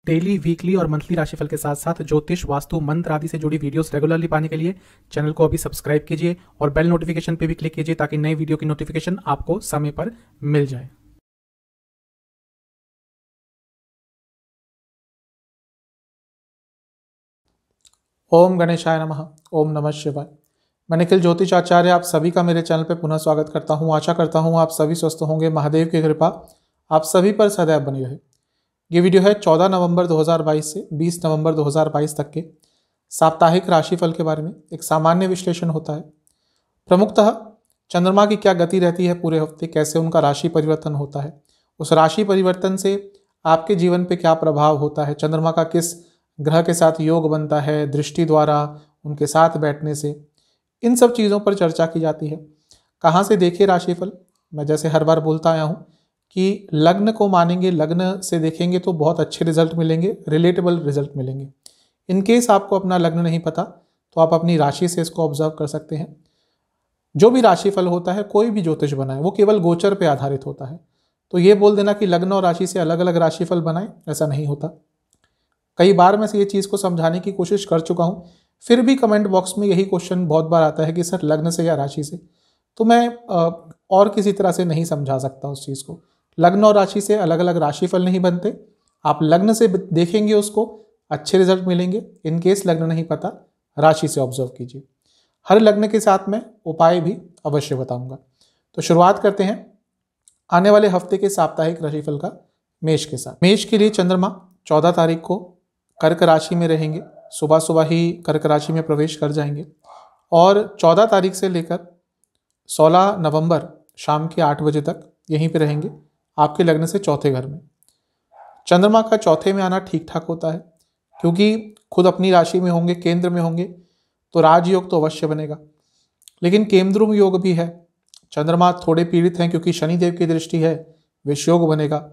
Daily, weekly और monthly राशिफल के साथ साथ ज्योतिष, वास्तु, मंत्र आदि से जुड़ी वीडियोस रेगुलरली पाने के लिए चैनल को अभी सब्सक्राइब कीजिए और बेल नोटिफिकेशन पे भी क्लिक कीजिए ताकि नई वीडियो की नोटिफिकेशन आपको समय पर मिल जाए। ओम गणेशाय नमः। ओम नमः शिवाय। मैं निखिल ज्योतिष आचार्य आप सभी का मेरे चैनल पर पुनः स्वागत करता हूं। आशा करता हूं आप सभी स्वस्थ होंगे। महादेव की कृपा आप सभी पर सदैव बनी रहे। ये वीडियो है 14 नवंबर 2022 से 20 नवंबर 2022 तक के साप्ताहिक राशिफल के बारे में। एक सामान्य विश्लेषण होता है। प्रमुखतः चंद्रमा की क्या गति रहती है पूरे हफ्ते, कैसे उनका राशि परिवर्तन होता है, उस राशि परिवर्तन से आपके जीवन पे क्या प्रभाव होता है, चंद्रमा का किस ग्रह के साथ योग बनता है, दृष्टि द्वारा, उनके साथ बैठने से, इन सब चीज़ों पर चर्चा की जाती है। कहाँ से देखिए राशिफल? मैं जैसे हर बार बोलता आया हूँ कि लग्न को मानेंगे, लग्न से देखेंगे तो बहुत अच्छे रिजल्ट मिलेंगे, रिलेटेबल रिजल्ट मिलेंगे। इन केस आपको अपना लग्न नहीं पता तो आप अपनी राशि से इसको ऑब्जर्व कर सकते हैं। जो भी राशिफल होता है, कोई भी ज्योतिष बनाए, वो केवल गोचर पे आधारित होता है। तो ये बोल देना कि लग्न और राशि से अलग अलग राशिफल बनाए, ऐसा नहीं होता। कई बार मैं ये चीज़ को समझाने की कोशिश कर चुका हूँ, फिर भी कमेंट बॉक्स में यही क्वेश्चन बहुत बार आता है कि सर लग्न से या राशि से। तो मैं और किसी तरह से नहीं समझा सकता उस चीज़ को। लग्न और राशि से अलग अलग राशिफल नहीं बनते। आप लग्न से देखेंगे उसको, अच्छे रिजल्ट मिलेंगे। इन केस लग्न नहीं पता, राशि से ऑब्जर्व कीजिए। हर लग्न के साथ मैं उपाय भी अवश्य बताऊंगा। तो शुरुआत करते हैं आने वाले हफ्ते के साप्ताहिक राशिफल का मेष के साथ। मेष के लिए चंद्रमा 14 तारीख को कर्क राशि में रहेंगे। सुबह सुबह ही कर्क राशि में प्रवेश कर जाएंगे और 14 तारीख से लेकर 16 नवंबर शाम के 8 बजे तक यहीं पे रहेंगे, आपके लग्न से चौथे घर में। चंद्रमा का चौथे में आना ठीक ठाक होता है, क्योंकि खुद अपनी राशि में होंगे, केंद्र में होंगे, तो राजयोग तो अवश्य बनेगा। लेकिन केंद्रुम योग भी है। चंद्रमा थोड़े पीड़ित हैं क्योंकि शनिदेव की दृष्टि है, विषयोग बनेगा,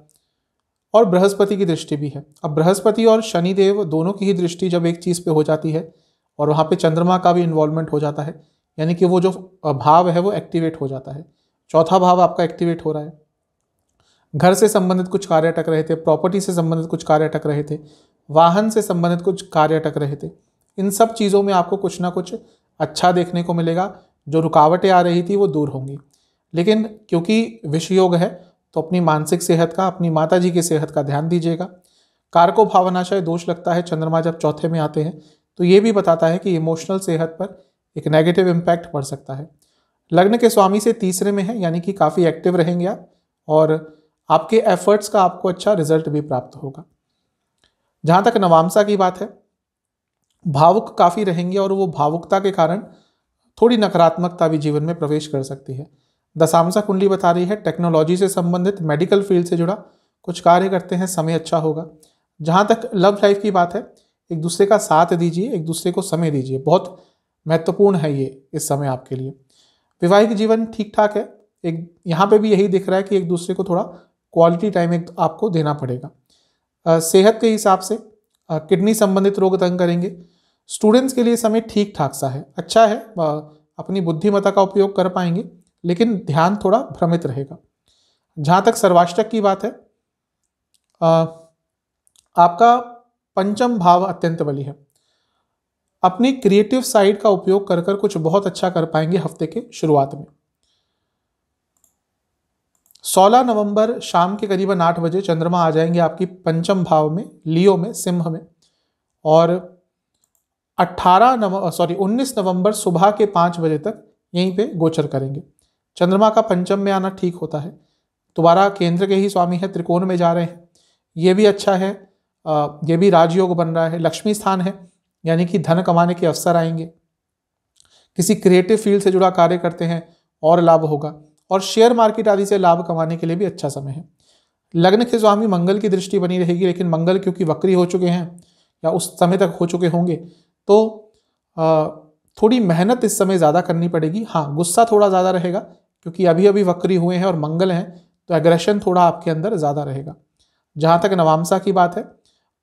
और बृहस्पति की दृष्टि भी है। अब बृहस्पति और शनिदेव दोनों की ही दृष्टि जब एक चीज़ पे हो जाती है और वहाँ पे चंद्रमा का भी इन्वॉल्वमेंट हो जाता है, यानी कि वो जो भाव है वो एक्टिवेट हो जाता है। चौथा भाव आपका एक्टिवेट हो रहा है। घर से संबंधित कुछ कार्य अटक रहे थे, प्रॉपर्टी से संबंधित कुछ कार्य अटक रहे थे, वाहन से संबंधित कुछ कार्य अटक रहे थे। इन सब चीज़ों में आपको कुछ ना कुछ अच्छा देखने को मिलेगा। जो रुकावटें आ रही थी वो दूर होंगी। लेकिन क्योंकि विषयोग है तो अपनी मानसिक सेहत का, अपनी माता जी की सेहत का ध्यान दीजिएगा। कारको भावनाशय दोष लगता है चंद्रमा जब चौथे में आते हैं, तो ये भी बताता है कि इमोशनल सेहत पर एक नेगेटिव इम्पैक्ट पड़ सकता है। लग्न के स्वामी से तीसरे में है, यानी कि काफ़ी एक्टिव रहेंगे आप और आपके एफर्ट्स का आपको अच्छा रिजल्ट भी प्राप्त होगा। जहाँ तक नवामसा की बात है, भावुक काफ़ी रहेंगे और वो भावुकता के कारण थोड़ी नकारात्मकता भी जीवन में प्रवेश कर सकती है। दशांशा कुंडली बता रही है टेक्नोलॉजी से संबंधित, मेडिकल फील्ड से जुड़ा कुछ कार्य करते हैं, समय अच्छा होगा। जहाँ तक लव लाइफ की बात है, एक दूसरे का साथ दीजिए, एक दूसरे को समय दीजिए, बहुत महत्वपूर्ण है ये इस समय आपके लिए। वैवाहिक जीवन ठीक ठाक है। एक यहाँ पे भी यही दिख रहा है कि एक दूसरे को थोड़ा क्वालिटी टाइम एक आपको देना पड़ेगा। सेहत के हिसाब से किडनी संबंधित रोग तंग करेंगे। स्टूडेंट्स के लिए समय ठीक ठाक सा है, अच्छा है। अपनी बुद्धिमत्ता का उपयोग कर पाएंगे, लेकिन ध्यान थोड़ा भ्रमित रहेगा। जहाँ तक सर्वाष्टक की बात है, आपका पंचम भाव अत्यंत बली है। अपनी क्रिएटिव साइड का उपयोग कर कर कुछ बहुत अच्छा कर पाएंगे हफ्ते के शुरुआत में। 16 नवंबर शाम के करीबन 8 बजे चंद्रमा आ जाएंगे आपकी पंचम भाव में, लियो में, सिंह में, और 19 नवंबर सुबह के 5 बजे तक यहीं पे गोचर करेंगे। चंद्रमा का पंचम में आना ठीक होता है। दोबारा केंद्र के ही स्वामी है, त्रिकोण में जा रहे हैं, ये भी अच्छा है। ये भी राजयोग बन रहा है। लक्ष्मी स्थान है, यानी कि धन कमाने के अवसर आएंगे। किसी क्रिएटिव फील्ड से जुड़ा कार्य करते हैं और लाभ होगा, और शेयर मार्केट आदि से लाभ कमाने के लिए भी अच्छा समय है। लग्न के स्वामी मंगल की दृष्टि बनी रहेगी, लेकिन मंगल क्योंकि वक्री हो चुके हैं या उस समय तक हो चुके होंगे, तो थोड़ी मेहनत इस समय ज़्यादा करनी पड़ेगी। हाँ, गुस्सा थोड़ा ज़्यादा रहेगा क्योंकि अभी अभी वक्री हुए हैं और मंगल हैं, तो एग्रेशन थोड़ा आपके अंदर ज़्यादा रहेगा। जहाँ तक नवामसा की बात है,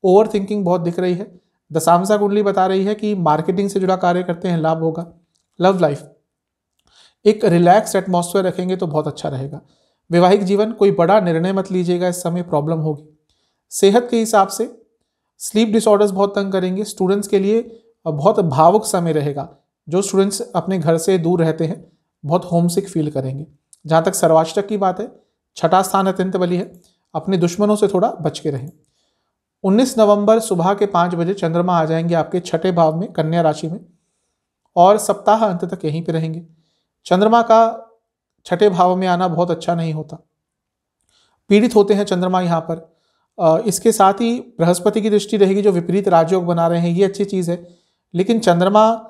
ओवर थिंकिंग बहुत दिख रही है। दशांशा कुंडली बता रही है कि मार्केटिंग से जुड़ा कार्य करते हैं, लाभ होगा। लव लाइफ एक रिलैक्स एटमॉस्फेयर रखेंगे तो बहुत अच्छा रहेगा। वैवाहिक जीवन कोई बड़ा निर्णय मत लीजिएगा, इस समय प्रॉब्लम होगी। सेहत के हिसाब से स्लीप डिसऑर्डर्स बहुत तंग करेंगे। स्टूडेंट्स के लिए बहुत भावुक समय रहेगा। जो स्टूडेंट्स अपने घर से दूर रहते हैं बहुत होमसिक फील करेंगे। जहाँ तक सर्वाष्टक की बात है, छठा स्थान अत्यंत बली है, अपने दुश्मनों से थोड़ा बच के रहें। 19 नवंबर सुबह के 5 बजे चंद्रमा आ जाएंगे आपके छठे भाव में, कन्या राशि में, और सप्ताह अंत तक यहीं पे रहेंगे। चंद्रमा का छठे भाव में आना बहुत अच्छा नहीं होता, पीड़ित होते हैं चंद्रमा यहाँ पर। इसके साथ ही बृहस्पति की दृष्टि रहेगी जो विपरीत राजयोग बना रहे हैं, ये अच्छी चीज़ है। लेकिन चंद्रमा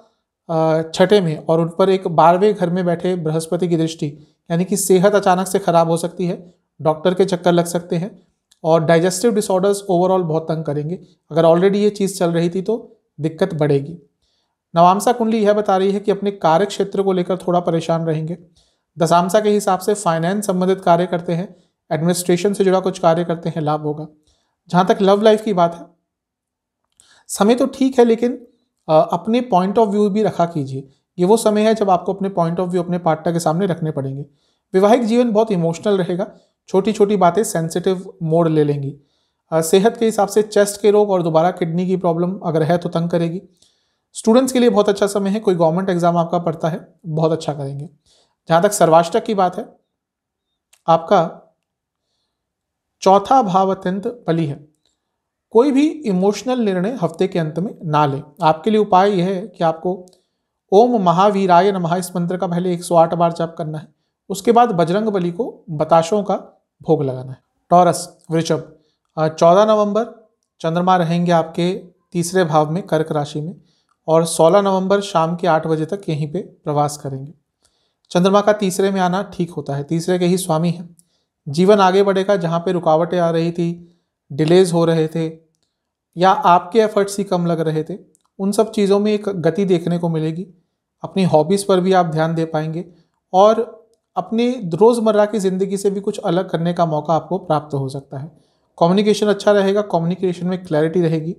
छठे में और उन पर एक 12वें घर में बैठे बृहस्पति की दृष्टि, यानी कि सेहत अचानक से खराब हो सकती है, डॉक्टर के चक्कर लग सकते हैं और डाइजेस्टिव डिसऑर्डर्स ओवरऑल बहुत तंग करेंगे। अगर ऑलरेडी ये चीज़ चल रही थी तो दिक्कत बढ़ेगी। नवांसा कुंडली यह बता रही है कि अपने कार्य क्षेत्र को लेकर थोड़ा परेशान रहेंगे। दशांशा के हिसाब से फाइनेंस संबंधित कार्य करते हैं, एडमिनिस्ट्रेशन से जुड़ा कुछ कार्य करते हैं, लाभ होगा। जहाँ तक लव लाइफ की बात है, समय तो ठीक है, लेकिन अपने पॉइंट ऑफ व्यू भी रखा कीजिए। ये वो समय है जब आपको अपने पॉइंट ऑफ व्यू अपने पार्टनर के सामने रखने पड़ेंगे। वैवाहिक जीवन बहुत इमोशनल रहेगा, छोटी छोटी बातें सेंसिटिव मोड ले लेंगी। सेहत के हिसाब से चेस्ट के रोग और दोबारा किडनी की प्रॉब्लम अगर है तो तंग करेगी। स्टूडेंट्स के लिए बहुत अच्छा समय है, कोई गवर्नमेंट एग्जाम आपका पढ़ता है बहुत अच्छा करेंगे। जहाँ तक सर्वाष्टक की बात है, आपका चौथा भाव अत्यंत बली है। कोई भी इमोशनल निर्णय हफ्ते के अंत में ना लें। आपके लिए उपाय यह है कि आपको ओम महावीराय नमः इस मंत्र का पहले 108 बार जाप करना है। उसके बाद बजरंग बली को बताशों का भोग लगाना है। टॉरस वृषभ, 14 नवंबर चंद्रमा रहेंगे आपके तीसरे भाव में कर्क राशि में, और 16 नवंबर शाम के 8 बजे तक यहीं पे प्रवास करेंगे। चंद्रमा का तीसरे में आना ठीक होता है, तीसरे के ही स्वामी है। जीवन आगे बढ़ेगा। जहाँ पे रुकावटें आ रही थी, डिलेज हो रहे थे या आपके एफर्ट्स ही कम लग रहे थे, उन सब चीज़ों में एक गति देखने को मिलेगी। अपनी हॉबीज़ पर भी आप ध्यान दे पाएंगे और अपने रोज़मर्रा की ज़िंदगी से भी कुछ अलग करने का मौका आपको प्राप्त हो सकता है। कम्युनिकेशन अच्छा रहेगा, कम्युनिकेशन में क्लैरिटी रहेगी।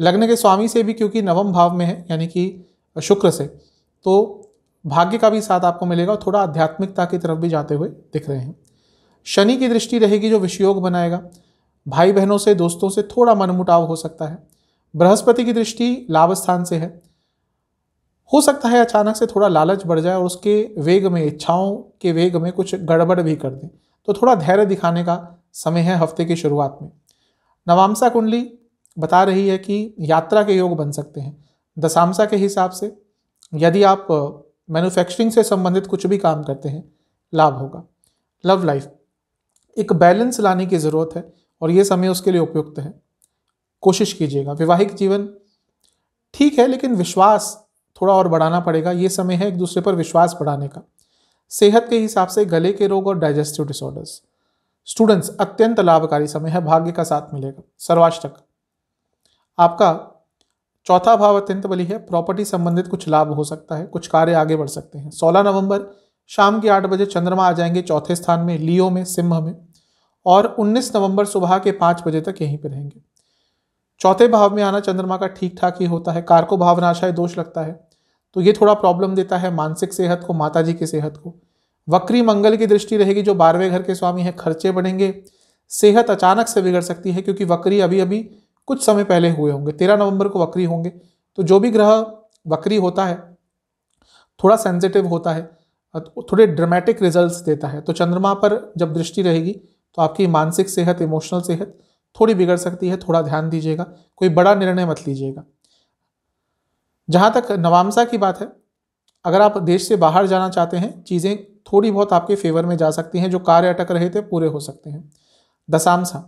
लग्न के स्वामी से भी, क्योंकि नवम भाव में है यानी कि शुक्र से, तो भाग्य का भी साथ आपको मिलेगा और थोड़ा आध्यात्मिकता की तरफ भी जाते हुए दिख रहे हैं। शनि की दृष्टि रहेगी जो विषयोग बनाएगा। भाई बहनों से, दोस्तों से थोड़ा मनमुटाव हो सकता है। बृहस्पति की दृष्टि लाभ स्थान से है, हो सकता है अचानक से थोड़ा लालच बढ़ जाए और उसके वेग में, इच्छाओं के वेग में कुछ गड़बड़ भी कर दें, तो थोड़ा धैर्य दिखाने का समय है हफ्ते की शुरुआत में। नवांसा कुंडली बता रही है कि यात्रा के योग बन सकते हैं। दशांशा के हिसाब से यदि आप मैन्युफैक्चरिंग से संबंधित कुछ भी काम करते हैं, लाभ होगा। लव लाइफ, एक बैलेंस लाने की ज़रूरत है और ये समय उसके लिए उपयुक्त है, कोशिश कीजिएगा। वैवाहिक जीवन ठीक है, लेकिन विश्वास थोड़ा और बढ़ाना पड़ेगा। ये समय है एक दूसरे पर विश्वास बढ़ाने का। सेहत के हिसाब से गले के रोग और डाइजेस्टिव डिसऑर्डर्स। स्टूडेंट्स, अत्यंत लाभकारी समय है, भाग्य का साथ मिलेगा। सर्वाष्टक, आपका चौथा भाव अत्यंत बली है, प्रॉपर्टी संबंधित कुछ लाभ हो सकता है, कुछ कार्य आगे बढ़ सकते हैं। 16 नवंबर शाम के 8 बजे चंद्रमा आ जाएंगे चौथे स्थान में, लियो में, सिंह में, और 19 नवंबर सुबह के 5 बजे तक यहीं पर रहेंगे। चौथे भाव में आना चंद्रमा का ठीक ठाक ही होता है। कारको भावनाशय दोष लगता है तो ये थोड़ा प्रॉब्लम देता है मानसिक सेहत को, माताजी की सेहत को। वक्री मंगल की दृष्टि रहेगी जो 12वें घर के स्वामी है, खर्चे बढ़ेंगे। सेहत अचानक से बिगड़ सकती है क्योंकि वक्री अभी अभी कुछ समय पहले हुए होंगे, 13 नवंबर को वक्री होंगे। तो जो भी ग्रह वक्री होता है थोड़ा सेंसिटिव होता है, थोड़े ड्रामेटिक रिजल्ट्स देता है। तो चंद्रमा पर जब दृष्टि रहेगी तो आपकी मानसिक सेहत, इमोशनल सेहत थोड़ी बिगड़ सकती है, थोड़ा ध्यान दीजिएगा। कोई बड़ा निर्णय मत लीजिएगा। जहाँ तक नवांसा की बात है, अगर आप देश से बाहर जाना चाहते हैं, चीज़ें थोड़ी बहुत आपके फेवर में जा सकती हैं, जो कार्य अटक रहे थे पूरे हो सकते हैं। दशांशा,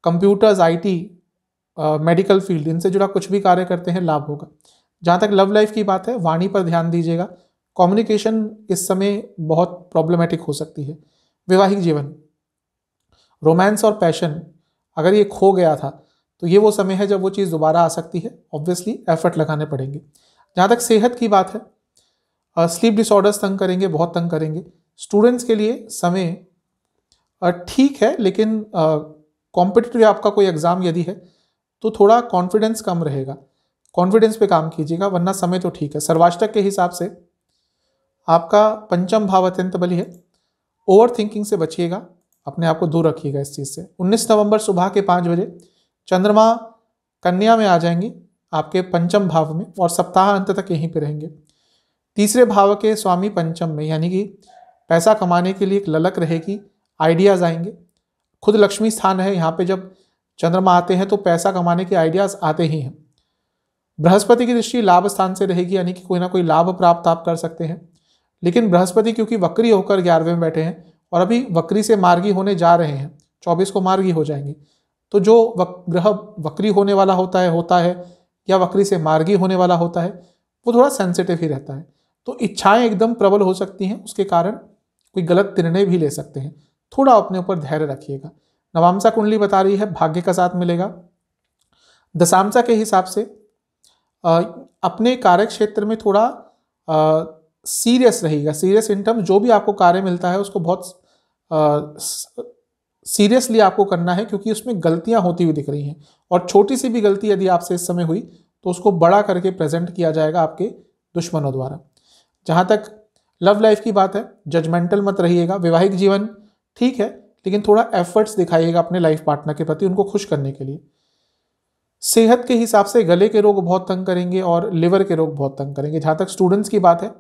कंप्यूटर्स, आईटी, मेडिकल फील्ड, इनसे जुड़ा कुछ भी कार्य करते हैं, लाभ होगा। जहाँ तक लव लाइफ की बात है, वाणी पर ध्यान दीजिएगा। कम्युनिकेशन इस समय बहुत प्रॉब्लमेटिक हो सकती है। वैवाहिक जीवन, रोमांस और पैशन अगर ये खो गया था तो ये वो समय है जब वो चीज़ दोबारा आ सकती है। ऑब्वियसली एफर्ट लगाने पड़ेंगे। जहाँ तक सेहत की बात है, स्लीप डिसऑर्डर्स तंग करेंगे, बहुत तंग करेंगे। स्टूडेंट्स के लिए समय ठीक है, लेकिन कॉम्पिटिटिव आपका कोई एग्ज़ाम यदि है तो थोड़ा कॉन्फिडेंस कम रहेगा, कॉन्फिडेंस पे काम कीजिएगा, वरना समय तो ठीक है। सर्वाष्टक के हिसाब से आपका पंचम भाव अत्यंत बली है। ओवर थिंकिंग से बचिएगा, अपने आप को दूर रखिएगा इस चीज़ से। 19 नवंबर सुबह के 5 बजे चंद्रमा कन्या में आ जाएंगे आपके पंचम भाव में और सप्ताह अंत तक यहीं पे रहेंगे। तीसरे भाव के स्वामी पंचम में, यानी कि पैसा कमाने के लिए एक ललक रहेगी, आइडियाज आएंगे। खुद लक्ष्मी स्थान है, यहाँ पे जब चंद्रमा आते हैं तो पैसा कमाने के आइडियाज आते ही हैं। बृहस्पति की दृष्टि लाभ स्थान से रहेगी, यानी कि कोई ना कोई लाभ प्राप्त आप कर सकते हैं। लेकिन बृहस्पति क्योंकि वक्री होकर 11वें में बैठे हैं और अभी वक्री से मार्गी होने जा रहे हैं, 24 को मार्गी हो जाएंगे, तो जो ग्रह वक्री होने वाला होता है या वक्री से मार्गी होने वाला होता है, वो थोड़ा सेंसिटिव ही रहता है। तो इच्छाएं एकदम प्रबल हो सकती हैं, उसके कारण कोई गलत निर्णय भी ले सकते हैं। थोड़ा अपने ऊपर धैर्य रखिएगा। नवामसा कुंडली बता रही है भाग्य का साथ मिलेगा। दशामसा के हिसाब से अपने कार्य क्षेत्र में थोड़ा सीरियस रहेगा। सीरियस इन टर्म जो भी आपको कार्य मिलता है उसको बहुत सीरियसली आपको करना है, क्योंकि उसमें गलतियां होती हुई दिख रही हैं और छोटी सी भी गलती यदि आपसे इस समय हुई तो उसको बड़ा करके प्रेजेंट किया जाएगा आपके दुश्मनों द्वारा। जहां तक लव लाइफ की बात है, जजमेंटल मत रहिएगा। वैवाहिक जीवन ठीक है, लेकिन थोड़ा एफर्ट्स दिखाइएगा अपने लाइफ पार्टनर के प्रति, उनको खुश करने के लिए। सेहत के हिसाब से गले के रोग बहुत तंग करेंगे और लिवर के रोग बहुत तंग करेंगे। जहां तक स्टूडेंट्स की बात है,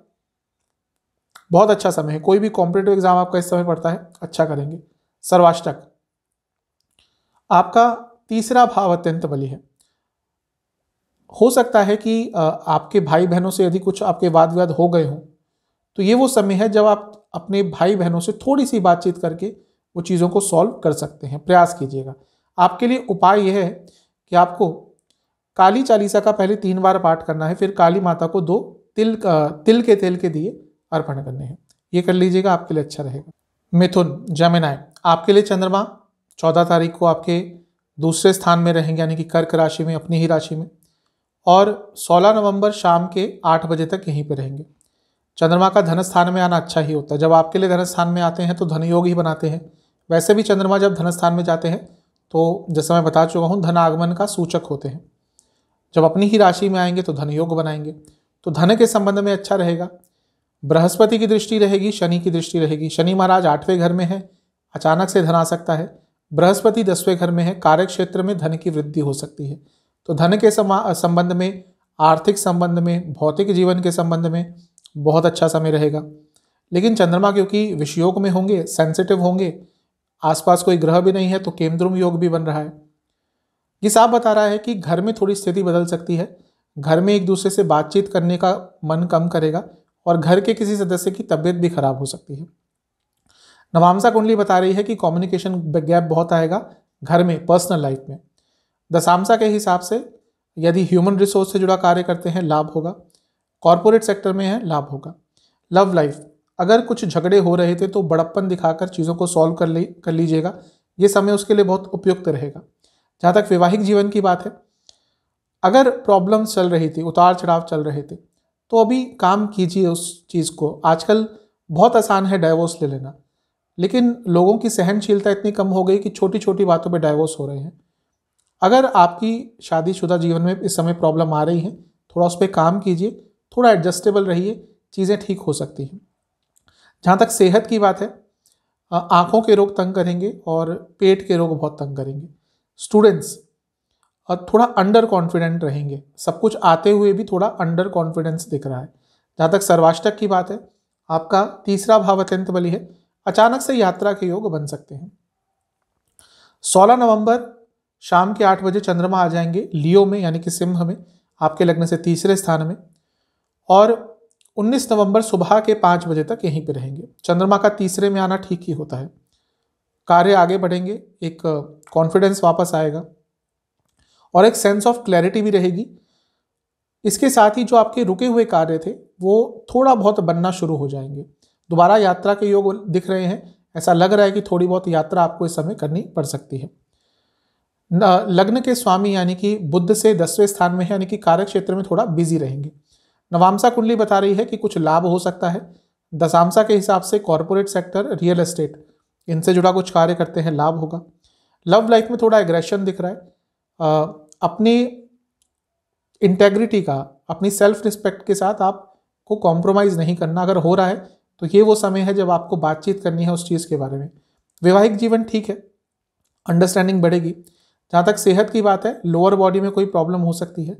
बहुत अच्छा समय है। कोई भी कॉम्पिटेटिव एग्जाम आपका इस समय पड़ता है, अच्छा करेंगे। सर्वाष्टक आपका तीसरा भाव अत्यंत बली है। हो सकता है कि आपके भाई बहनों से यदि कुछ आपके वाद विवाद हो गए हों, तो ये वो समय है जब आप अपने भाई बहनों से थोड़ी सी बातचीत करके वो चीज़ों को सॉल्व कर सकते हैं। प्रयास कीजिएगा। आपके लिए उपाय यह है कि आपको काली चालीसा का पहले 3 बार पाठ करना है, फिर काली माता को 2 तिल के तेल के दिए अर्पण करने हैं। ये कर लीजिएगा, आपके लिए अच्छा रहेगा। मिथुन जमिनाय, आपके लिए चंद्रमा 14 तारीख को आपके दूसरे स्थान में रहेंगे, यानी कि कर्क राशि में, अपनी ही राशि में, और 16 नवंबर शाम के 8 बजे तक यहीं पे रहेंगे। चंद्रमा का धन स्थान में आना अच्छा ही होता है। जब आपके लिए धन स्थान में आते हैं तो धन योग ही बनाते हैं। वैसे भी चंद्रमा जब धन स्थान में जाते हैं तो जैसा मैं बता चुका हूँ, धन आगमन का सूचक होते हैं। जब अपनी ही राशि में आएंगे तो धन योग बनाएंगे, तो धन के संबंध में अच्छा रहेगा। बृहस्पति की दृष्टि रहेगी, शनि की दृष्टि रहेगी। शनि महाराज 8वें घर में है, अचानक से धन आ सकता है। बृहस्पति 10वें घर में है, कार्य क्षेत्र में धन की वृद्धि हो सकती है। तो धन के संबंध में, आर्थिक संबंध में, भौतिक जीवन के संबंध में बहुत अच्छा समय रहेगा। लेकिन चंद्रमा क्योंकि विषयोग में होंगे, सेंसिटिव होंगे, आसपास कोई ग्रह भी नहीं है, तो केमद्रुम योग भी बन रहा है। ये साफ बता रहा है कि घर में थोड़ी स्थिति बदल सकती है। घर में एक दूसरे से बातचीत करने का मन कम करेगा और घर के किसी सदस्य की तबीयत भी खराब हो सकती है। नवामसा कुंडली बता रही है कि कम्युनिकेशन गैप बहुत आएगा घर में, पर्सनल लाइफ में। दशामसा के हिसाब से यदि ह्यूमन रिसोर्स से जुड़ा कार्य करते हैं, लाभ होगा। कॉर्पोरेट सेक्टर में है, लाभ होगा। लव लाइफ, अगर कुछ झगड़े हो रहे थे तो बड़प्पन दिखाकर चीज़ों को सॉल्व कर लीजिएगा। ये समय उसके लिए बहुत उपयुक्त रहेगा। जहाँ तक वैवाहिक जीवन की बात है, अगर प्रॉब्लम्स चल रही थी, उतार चढ़ाव चल रहे थे, तो अभी काम कीजिए उस चीज़ को। आजकल बहुत आसान है डाइवोर्स ले लेना, लेकिन लोगों की सहनशीलता इतनी कम हो गई कि छोटी छोटी बातों पे डाइवोर्स हो रहे हैं। अगर आपकी शादीशुदा जीवन में इस समय प्रॉब्लम आ रही है, थोड़ा उस पर काम कीजिए, थोड़ा एडजस्टेबल रहिए, चीज़ें ठीक हो सकती हैं। जहाँ तक सेहत की बात है, आँखों के रोग तंग करेंगे और पेट के रोग बहुत तंग करेंगे। स्टूडेंट्स थोड़ा अंडर कॉन्फिडेंट रहेंगे, सब कुछ आते हुए भी थोड़ा अंडर कॉन्फिडेंस दिख रहा है। जहाँ तक सर्वाष्टक की बात है, आपका तीसरा भाव अत्यंत बली है, अचानक से यात्रा के योग बन सकते हैं। 16 नवंबर शाम के 8 बजे चंद्रमा आ जाएंगे लियो में, यानी कि सिंह में, आपके लग्न से तीसरे स्थान में, और 19 नवंबर सुबह के 5 बजे तक यहीं पे रहेंगे। चंद्रमा का तीसरे में आना ठीक ही होता है। कार्य आगे बढ़ेंगे, एक कॉन्फिडेंस वापस आएगा और एक सेंस ऑफ क्लैरिटी भी रहेगी। इसके साथ ही जो आपके रुके हुए कार्य थे वो थोड़ा बहुत बनना शुरू हो जाएंगे। दोबारा यात्रा के योग दिख रहे हैं। ऐसा लग रहा है कि थोड़ी बहुत यात्रा आपको इस समय करनी पड़ सकती है। लग्न के स्वामी यानी कि बुध से 10वें स्थान में है, यानी कि कार्य क्षेत्र में थोड़ा बिजी रहेंगे। नवामसा कुंडली बता रही है कि कुछ लाभ हो सकता है। दशामसा के हिसाब से कॉर्पोरेट सेक्टर, रियल एस्टेट, इनसे जुड़ा कुछ कार्य करते हैं, लाभ होगा। लव लाइफ में थोड़ा एग्रेशन दिख रहा है। अपनी इंटेग्रिटी का, अपनी सेल्फ रिस्पेक्ट के साथ आपको कॉम्प्रोमाइज़ नहीं करना। अगर हो रहा है तो ये वो समय है जब आपको बातचीत करनी है उस चीज़ के बारे में। वैवाहिक जीवन ठीक है, अंडरस्टैंडिंग बढ़ेगी। जहाँ तक सेहत की बात है, लोअर बॉडी में कोई प्रॉब्लम हो सकती है।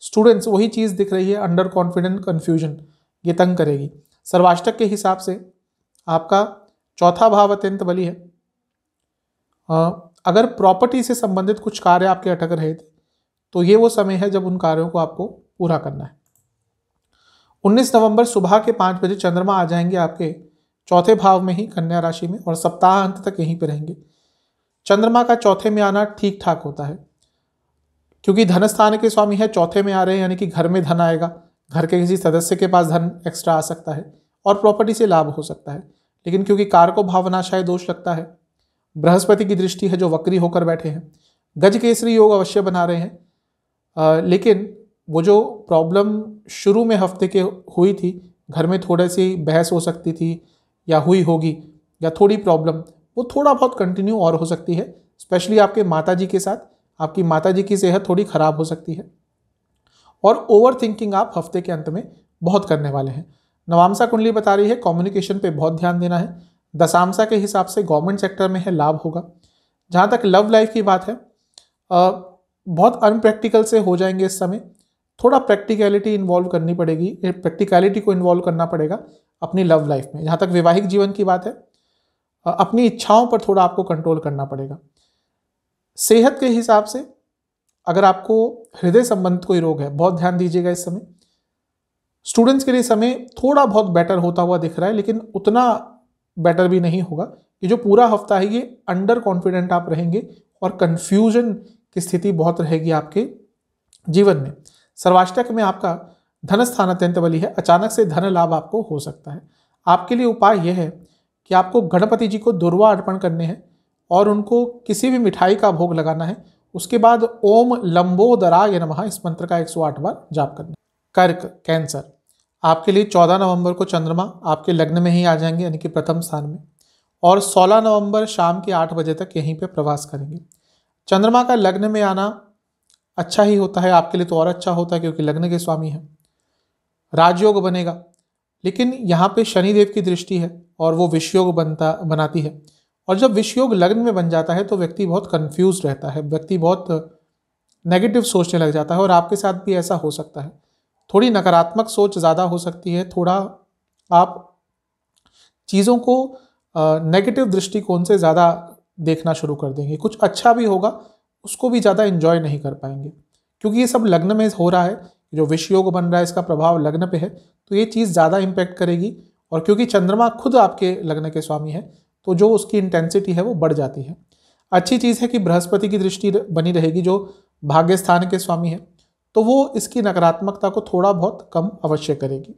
स्टूडेंट्स, वही चीज़ दिख रही है, अंडर कॉन्फिडेंट, कन्फ्यूजन, ये तंग करेगी। सर्वाष्टक के हिसाब से आपका चौथा भाव अत्यंत बली है। अगर प्रॉपर्टी से संबंधित कुछ कार्य आपके अटक रहे थे तो ये वो समय है जब उन कार्यों को आपको पूरा करना है। 19 नवंबर सुबह के 5 बजे चंद्रमा आ जाएंगे आपके चौथे भाव में ही, कन्या राशि में, और सप्ताह अंत तक यहीं पे रहेंगे। चंद्रमा का चौथे में आना ठीक ठाक होता है, क्योंकि धन स्थान के स्वामी है, चौथे में आ रहे हैं, यानी कि घर में धन आएगा, घर के किसी सदस्य के पास धन एक्स्ट्रा आ सकता है और प्रॉपर्टी से लाभ हो सकता है। लेकिन क्योंकि कारको भावनाशाय दोष लगता है, बृहस्पति की दृष्टि है जो वक्री होकर बैठे हैं, गज केसरी योग अवश्य बना रहे हैं, लेकिन वो जो प्रॉब्लम शुरू में हफ्ते के हुई थी, घर में थोड़ी सी बहस हो सकती थी या हुई होगी, या थोड़ी प्रॉब्लम, वो थोड़ा बहुत कंटिन्यू और हो सकती है। स्पेशली आपके माताजी के साथ, आपकी माताजी की सेहत थोड़ी खराब हो सकती है, और ओवर थिंकिंग आप हफ्ते के अंत में बहुत करने वाले हैं। नवामसा कुंडली बता रही है कम्युनिकेशन पे बहुत ध्यान देना है। दशामसा के हिसाब से गवर्नमेंट सेक्टर में है, लाभ होगा। जहाँ तक लव लाइफ की बात है, बहुत अनप्रैक्टिकल से हो जाएंगे इस समय, थोड़ा प्रैक्टिकलिटी इन्वॉल्व करनी पड़ेगी, प्रैक्टिकलिटी को इन्वॉल्व करना पड़ेगा अपनी लव लाइफ में। जहाँ तक वैवाहिक जीवन की बात है, अपनी इच्छाओं पर थोड़ा आपको कंट्रोल करना पड़ेगा। सेहत के हिसाब से अगर आपको हृदय संबंधित कोई रोग है, बहुत ध्यान दीजिएगा इस समय। स्टूडेंट्स के लिए समय थोड़ा बहुत बेटर होता हुआ दिख रहा है, लेकिन उतना बेटर भी नहीं होगा। ये जो पूरा हफ्ता है, ये अंडर कॉन्फिडेंट आप रहेंगे और कंफ्यूजन की स्थिति बहुत रहेगी आपके जीवन में। सर्वाष्टक में आपका धन स्थान अत्यंत बली है, अचानक से धन लाभ आपको हो सकता है। आपके लिए उपाय यह है कि आपको गणपति जी को दुर्वा अर्पण करने हैं और उनको किसी भी मिठाई का भोग लगाना है। उसके बाद ओम लंबोदराय नमः इस मंत्र का 108 बार जाप करना है। कर्क, कैंसर, आपके लिए 14 नवंबर को चंद्रमा आपके लग्न में ही आ जाएंगे, यानी कि प्रथम स्थान में, और 16 नवंबर शाम के 8 बजे तक यहीं पे प्रवास करेंगे। चंद्रमा का लग्न में आना अच्छा ही होता है, आपके लिए तो और अच्छा होता है क्योंकि लग्न के स्वामी है, राजयोग बनेगा। लेकिन यहाँ पे शनिदेव की दृष्टि है और वो विषयोग बनाती है, और जब विषयोग लग्न में बन जाता है तो व्यक्ति बहुत कंफ्यूज रहता है, व्यक्ति बहुत नेगेटिव सोचने लग जाता है, और आपके साथ भी ऐसा हो सकता है। थोड़ी नकारात्मक सोच ज़्यादा हो सकती है, थोड़ा आप चीज़ों को नेगेटिव दृष्टिकोण से ज़्यादा देखना शुरू कर देंगे। कुछ अच्छा भी होगा, उसको भी ज़्यादा एंजॉय नहीं कर पाएंगे, क्योंकि ये सब लग्न में हो रहा है। जो विषयोग बन रहा है, इसका प्रभाव लग्न पे है, तो ये चीज़ ज़्यादा इम्पैक्ट करेगी। और क्योंकि चंद्रमा खुद आपके लग्न के स्वामी है, तो जो उसकी इंटेंसिटी है वो बढ़ जाती है। अच्छी चीज़ है कि बृहस्पति की दृष्टि बनी रहेगी जो भाग्य स्थान के स्वामी है, तो वो इसकी नकारात्मकता को थोड़ा बहुत कम अवश्य करेगी।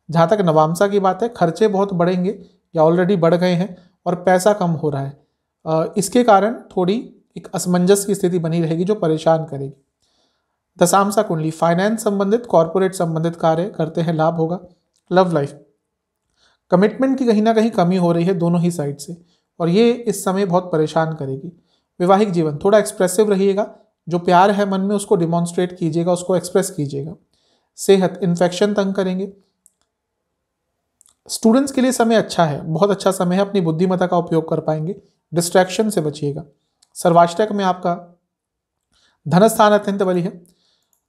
जहाँ तक नवामसा की बात है, खर्चे बहुत बढ़ेंगे या ऑलरेडी बढ़ गए हैं और पैसा कम हो रहा है, इसके कारण थोड़ी एक असमंजस की स्थिति बनी रहेगी जो परेशान करेगी। दशामसा कुंडली, फाइनेंस संबंधित, कॉर्पोरेट संबंधित कार्य करते हैं, लाभ होगा। लव लाइफ, कमिटमेंट की कहीं ना कहीं कमी हो रही है दोनों ही साइड से, और ये इस समय बहुत परेशान करेगी। वैवाहिक जीवन, थोड़ा एक्सप्रेसिव रहिएगा, जो प्यार है मन में उसको डिमॉन्स्ट्रेट कीजिएगा, उसको एक्सप्रेस कीजिएगा। सेहत, इन्फेक्शन तंग करेंगे। स्टूडेंट्स के लिए समय अच्छा है, बहुत अच्छा समय है, अपनी बुद्धिमत्ता का उपयोग कर पाएंगे, डिस्ट्रैक्शन से बचिएगा। सर्वाष्टक में आपका धन स्थान अत्यंत बली है,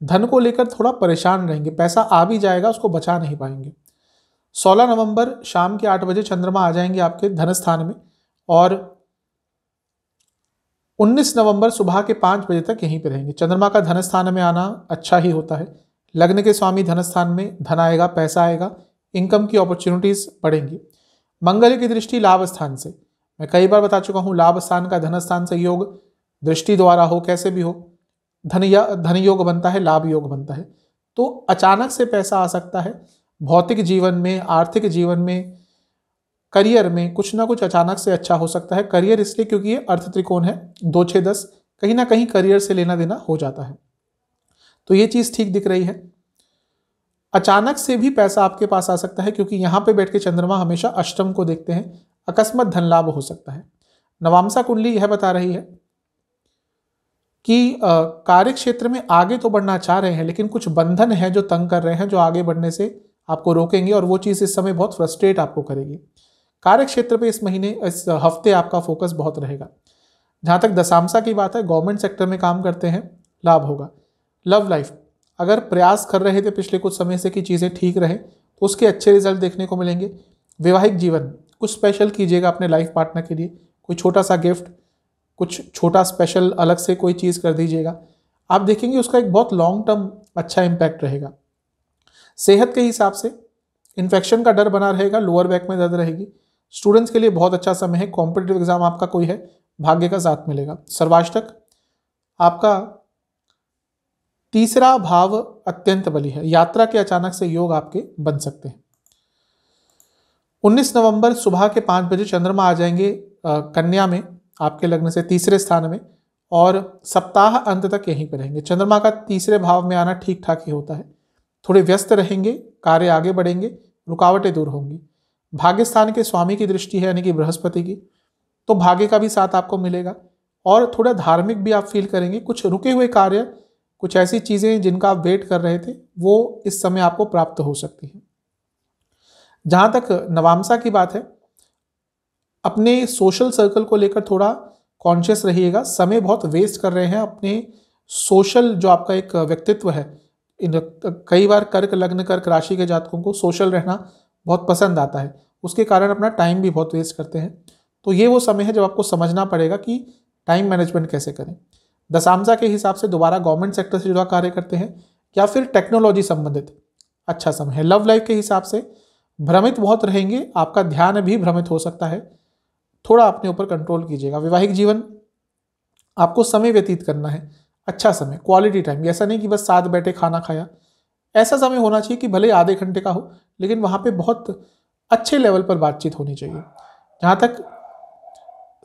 धन को लेकर थोड़ा परेशान रहेंगे, पैसा आ भी जाएगा, उसको बचा नहीं पाएंगे। 16 नवंबर शाम के 8 बजे चंद्रमा आ जाएंगे आपके धन स्थान में, और 19 नवंबर सुबह के 5 बजे तक यहीं पे रहेंगे। चंद्रमा का धन स्थान में आना अच्छा ही होता है, लग्न के स्वामी धन स्थान में, धन आएगा, पैसा आएगा, इनकम की अपॉर्चुनिटीज बढ़ेंगी। मंगल की दृष्टि लाभ स्थान से, मैं कई बार बता चुका हूँ, लाभ स्थान का धन स्थान से योग दृष्टि द्वारा हो, कैसे भी हो, धन योग बनता है, लाभ योग बनता है, तो अचानक से पैसा आ सकता है। भौतिक जीवन में, आर्थिक जीवन में, करियर में कुछ ना कुछ अचानक से अच्छा हो सकता है। करियर इसलिए क्योंकि ये अर्थ त्रिकोण है, 2 6 10, कहीं ना कहीं करियर से लेना देना हो जाता है, तो ये चीज़ ठीक दिख रही है। अचानक से भी पैसा आपके पास आ सकता है, क्योंकि यहाँ पे बैठ के चंद्रमा हमेशा अष्टम को देखते हैं, अकस्मात धन लाभ हो सकता है। नवामसा कुंडली यह बता रही है कि कार्य क्षेत्र में आगे तो बढ़ना चाह रहे हैं, लेकिन कुछ बंधन है जो तंग कर रहे हैं, जो आगे बढ़ने से आपको रोकेंगे, और वो चीज़ इस समय बहुत फ्रस्ट्रेट आपको करेगी। कार्य क्षेत्र पे इस महीने, इस हफ्ते आपका फोकस बहुत रहेगा। जहाँ तक दशांशा की बात है, गवर्नमेंट सेक्टर में काम करते हैं, लाभ होगा। लव लाइफ, अगर प्रयास कर रहे थे पिछले कुछ समय से कि चीज़ें ठीक रहे तो उसके अच्छे रिजल्ट देखने को मिलेंगे। वैवाहिक जीवन, कुछ स्पेशल कीजिएगा अपने लाइफ पार्टनर के लिए, कोई छोटा सा गिफ्ट, कुछ छोटा स्पेशल अलग से कोई चीज़ कर दीजिएगा, आप देखेंगे उसका एक बहुत लॉन्ग टर्म अच्छा इम्पैक्ट रहेगा। सेहत के हिसाब से इन्फेक्शन का डर बना रहेगा, लोअर बैक में दर्द रहेगी। स्टूडेंट्स के लिए बहुत अच्छा समय है, कॉम्पिटिटिव एग्जाम आपका कोई है, भाग्य का साथ मिलेगा। सर्वाष्टक, आपका तीसरा भाव अत्यंत बली है, यात्रा के अचानक से योग आपके बन सकते हैं। 19 नवंबर सुबह के 5 बजे चंद्रमा आ जाएंगे कन्या में, आपके लग्न से तीसरे स्थान में, और सप्ताह अंत तक यहीं पर रहेंगे। चंद्रमा का तीसरे भाव में आना ठीक ठाक ही होता है, थोड़े व्यस्त रहेंगे, कार्य आगे बढ़ेंगे, रुकावटें दूर होंगी। भाग्य स्थान के स्वामी की दृष्टि है यानी कि बृहस्पति की, तो भाग्य का भी साथ आपको मिलेगा और थोड़ा धार्मिक भी आप फील करेंगे। कुछ रुके हुए कार्य, कुछ ऐसी चीज़ें जिनका आप वेट कर रहे थे वो इस समय आपको प्राप्त हो सकती हैं। जहाँ तक नवामसा की बात है, अपने सोशल सर्कल को लेकर थोड़ा कॉन्शियस रहिएगा। समय बहुत वेस्ट कर रहे हैं अपने सोशल, जो आपका एक व्यक्तित्व है, कई बार कर्क लग्न, कर्क राशि के जातकों को सोशल रहना बहुत पसंद आता है, उसके कारण अपना टाइम भी बहुत वेस्ट करते हैं। तो ये वो समय है जब आपको समझना पड़ेगा कि टाइम मैनेजमेंट कैसे करें। दशांशा के हिसाब से दोबारा गवर्नमेंट सेक्टर से जुड़ा कार्य करते हैं या फिर टेक्नोलॉजी संबंधित अच्छा समय है। लव लाइफ के हिसाब से भ्रमित बहुत रहेंगे, आपका ध्यान भी भ्रमित हो सकता है, थोड़ा अपने ऊपर कंट्रोल कीजिएगा। वैवाहिक जीवन, आपको समय व्यतीत करना है, अच्छा समय, क्वालिटी टाइम, ऐसा नहीं कि बस साथ बैठे खाना खाया, ऐसा समय होना चाहिए कि भले आधे घंटे का हो लेकिन वहाँ पे बहुत अच्छे लेवल पर बातचीत होनी चाहिए। जहाँ तक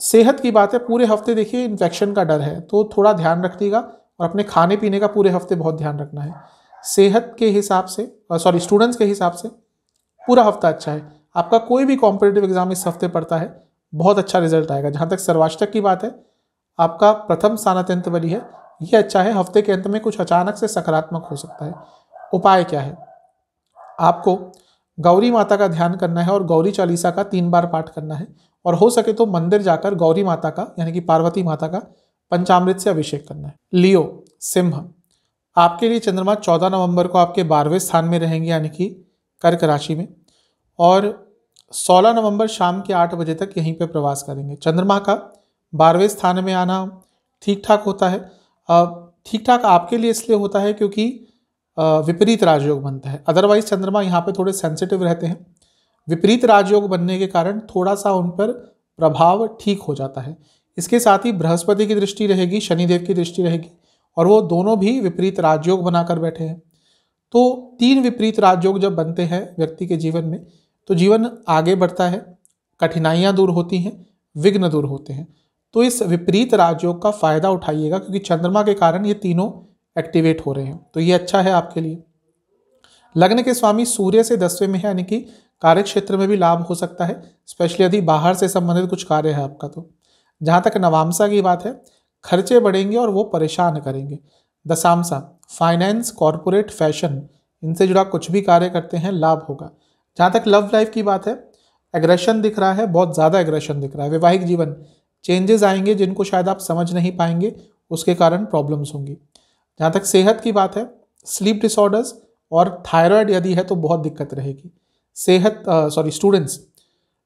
सेहत की बात है, पूरे हफ्ते देखिए इन्फेक्शन का डर है, तो थोड़ा ध्यान रखिएगा और अपने खाने पीने का पूरे हफ्ते बहुत ध्यान रखना है। सेहत के हिसाब से स्टूडेंट्स के हिसाब से पूरा हफ्ता अच्छा है। आपका कोई भी कॉम्पिटिटिव एग्जाम इस हफ्ते पड़ता है, बहुत अच्छा रिजल्ट आएगा। जहाँ तक सर्वाष्टक की बात है, आपका प्रथम स्थान अत्यंत बली है, ये अच्छा है। हफ्ते के अंत में कुछ अचानक से सकारात्मक हो सकता है। उपाय क्या है, आपको गौरी माता का ध्यान करना है और गौरी चालीसा का 3 बार पाठ करना है, और हो सके तो मंदिर जाकर गौरी माता का यानी कि पार्वती माता का पंचामृत से अभिषेक करना है। लियो, सिंह, आपके लिए चंद्रमा 14 नवंबर को आपके 12वें स्थान में रहेंगे यानी कि कर्क राशि में, और 16 नवंबर शाम के 8 बजे तक यहीं पे प्रवास करेंगे। चंद्रमा का 12वें स्थान में आना ठीक ठाक होता है। ठीक ठाक आपके लिए इसलिए होता है क्योंकि विपरीत राजयोग बनता है, अदरवाइज चंद्रमा यहाँ पे थोड़े सेंसिटिव रहते हैं। विपरीत राजयोग बनने के कारण थोड़ा सा उन पर प्रभाव ठीक हो जाता है। इसके साथ ही बृहस्पति की दृष्टि रहेगी, शनिदेव की दृष्टि रहेगी, और वो दोनों भी विपरीत राजयोग बनाकर बैठे हैं। तो 3 विपरीत राजयोग जब बनते हैं व्यक्ति के जीवन में, तो जीवन आगे बढ़ता है, कठिनाइयाँ दूर होती हैं, विघ्न दूर होते हैं। तो इस विपरीत राजयोग का फायदा उठाइएगा क्योंकि चंद्रमा के कारण ये तीनों एक्टिवेट हो रहे हैं, तो ये अच्छा है आपके लिए। लग्न के स्वामी सूर्य से 10वें में है यानी कि कार्य क्षेत्र में भी लाभ हो सकता है, स्पेशली यदि बाहर से संबंधित कुछ कार्य है आपका तो। जहाँ तक नवामसा की बात है, खर्चे बढ़ेंगे और वो परेशान करेंगे। दशामसा, फाइनेंस, कॉरपोरेट, फैशन, इनसे जुड़ा कुछ भी कार्य करते हैं, लाभ होगा। जहाँ तक लव लाइफ की बात है, एग्रेशन दिख रहा है, बहुत ज़्यादा एग्रेशन दिख रहा है। वैवाहिक जीवन, चेंजेस आएंगे जिनको शायद आप समझ नहीं पाएंगे, उसके कारण प्रॉब्लम्स होंगी। जहाँ तक सेहत की बात है, स्लीप डिसऑर्डर्स और थायराइड यदि है तो बहुत दिक्कत रहेगी। स्टूडेंट्स,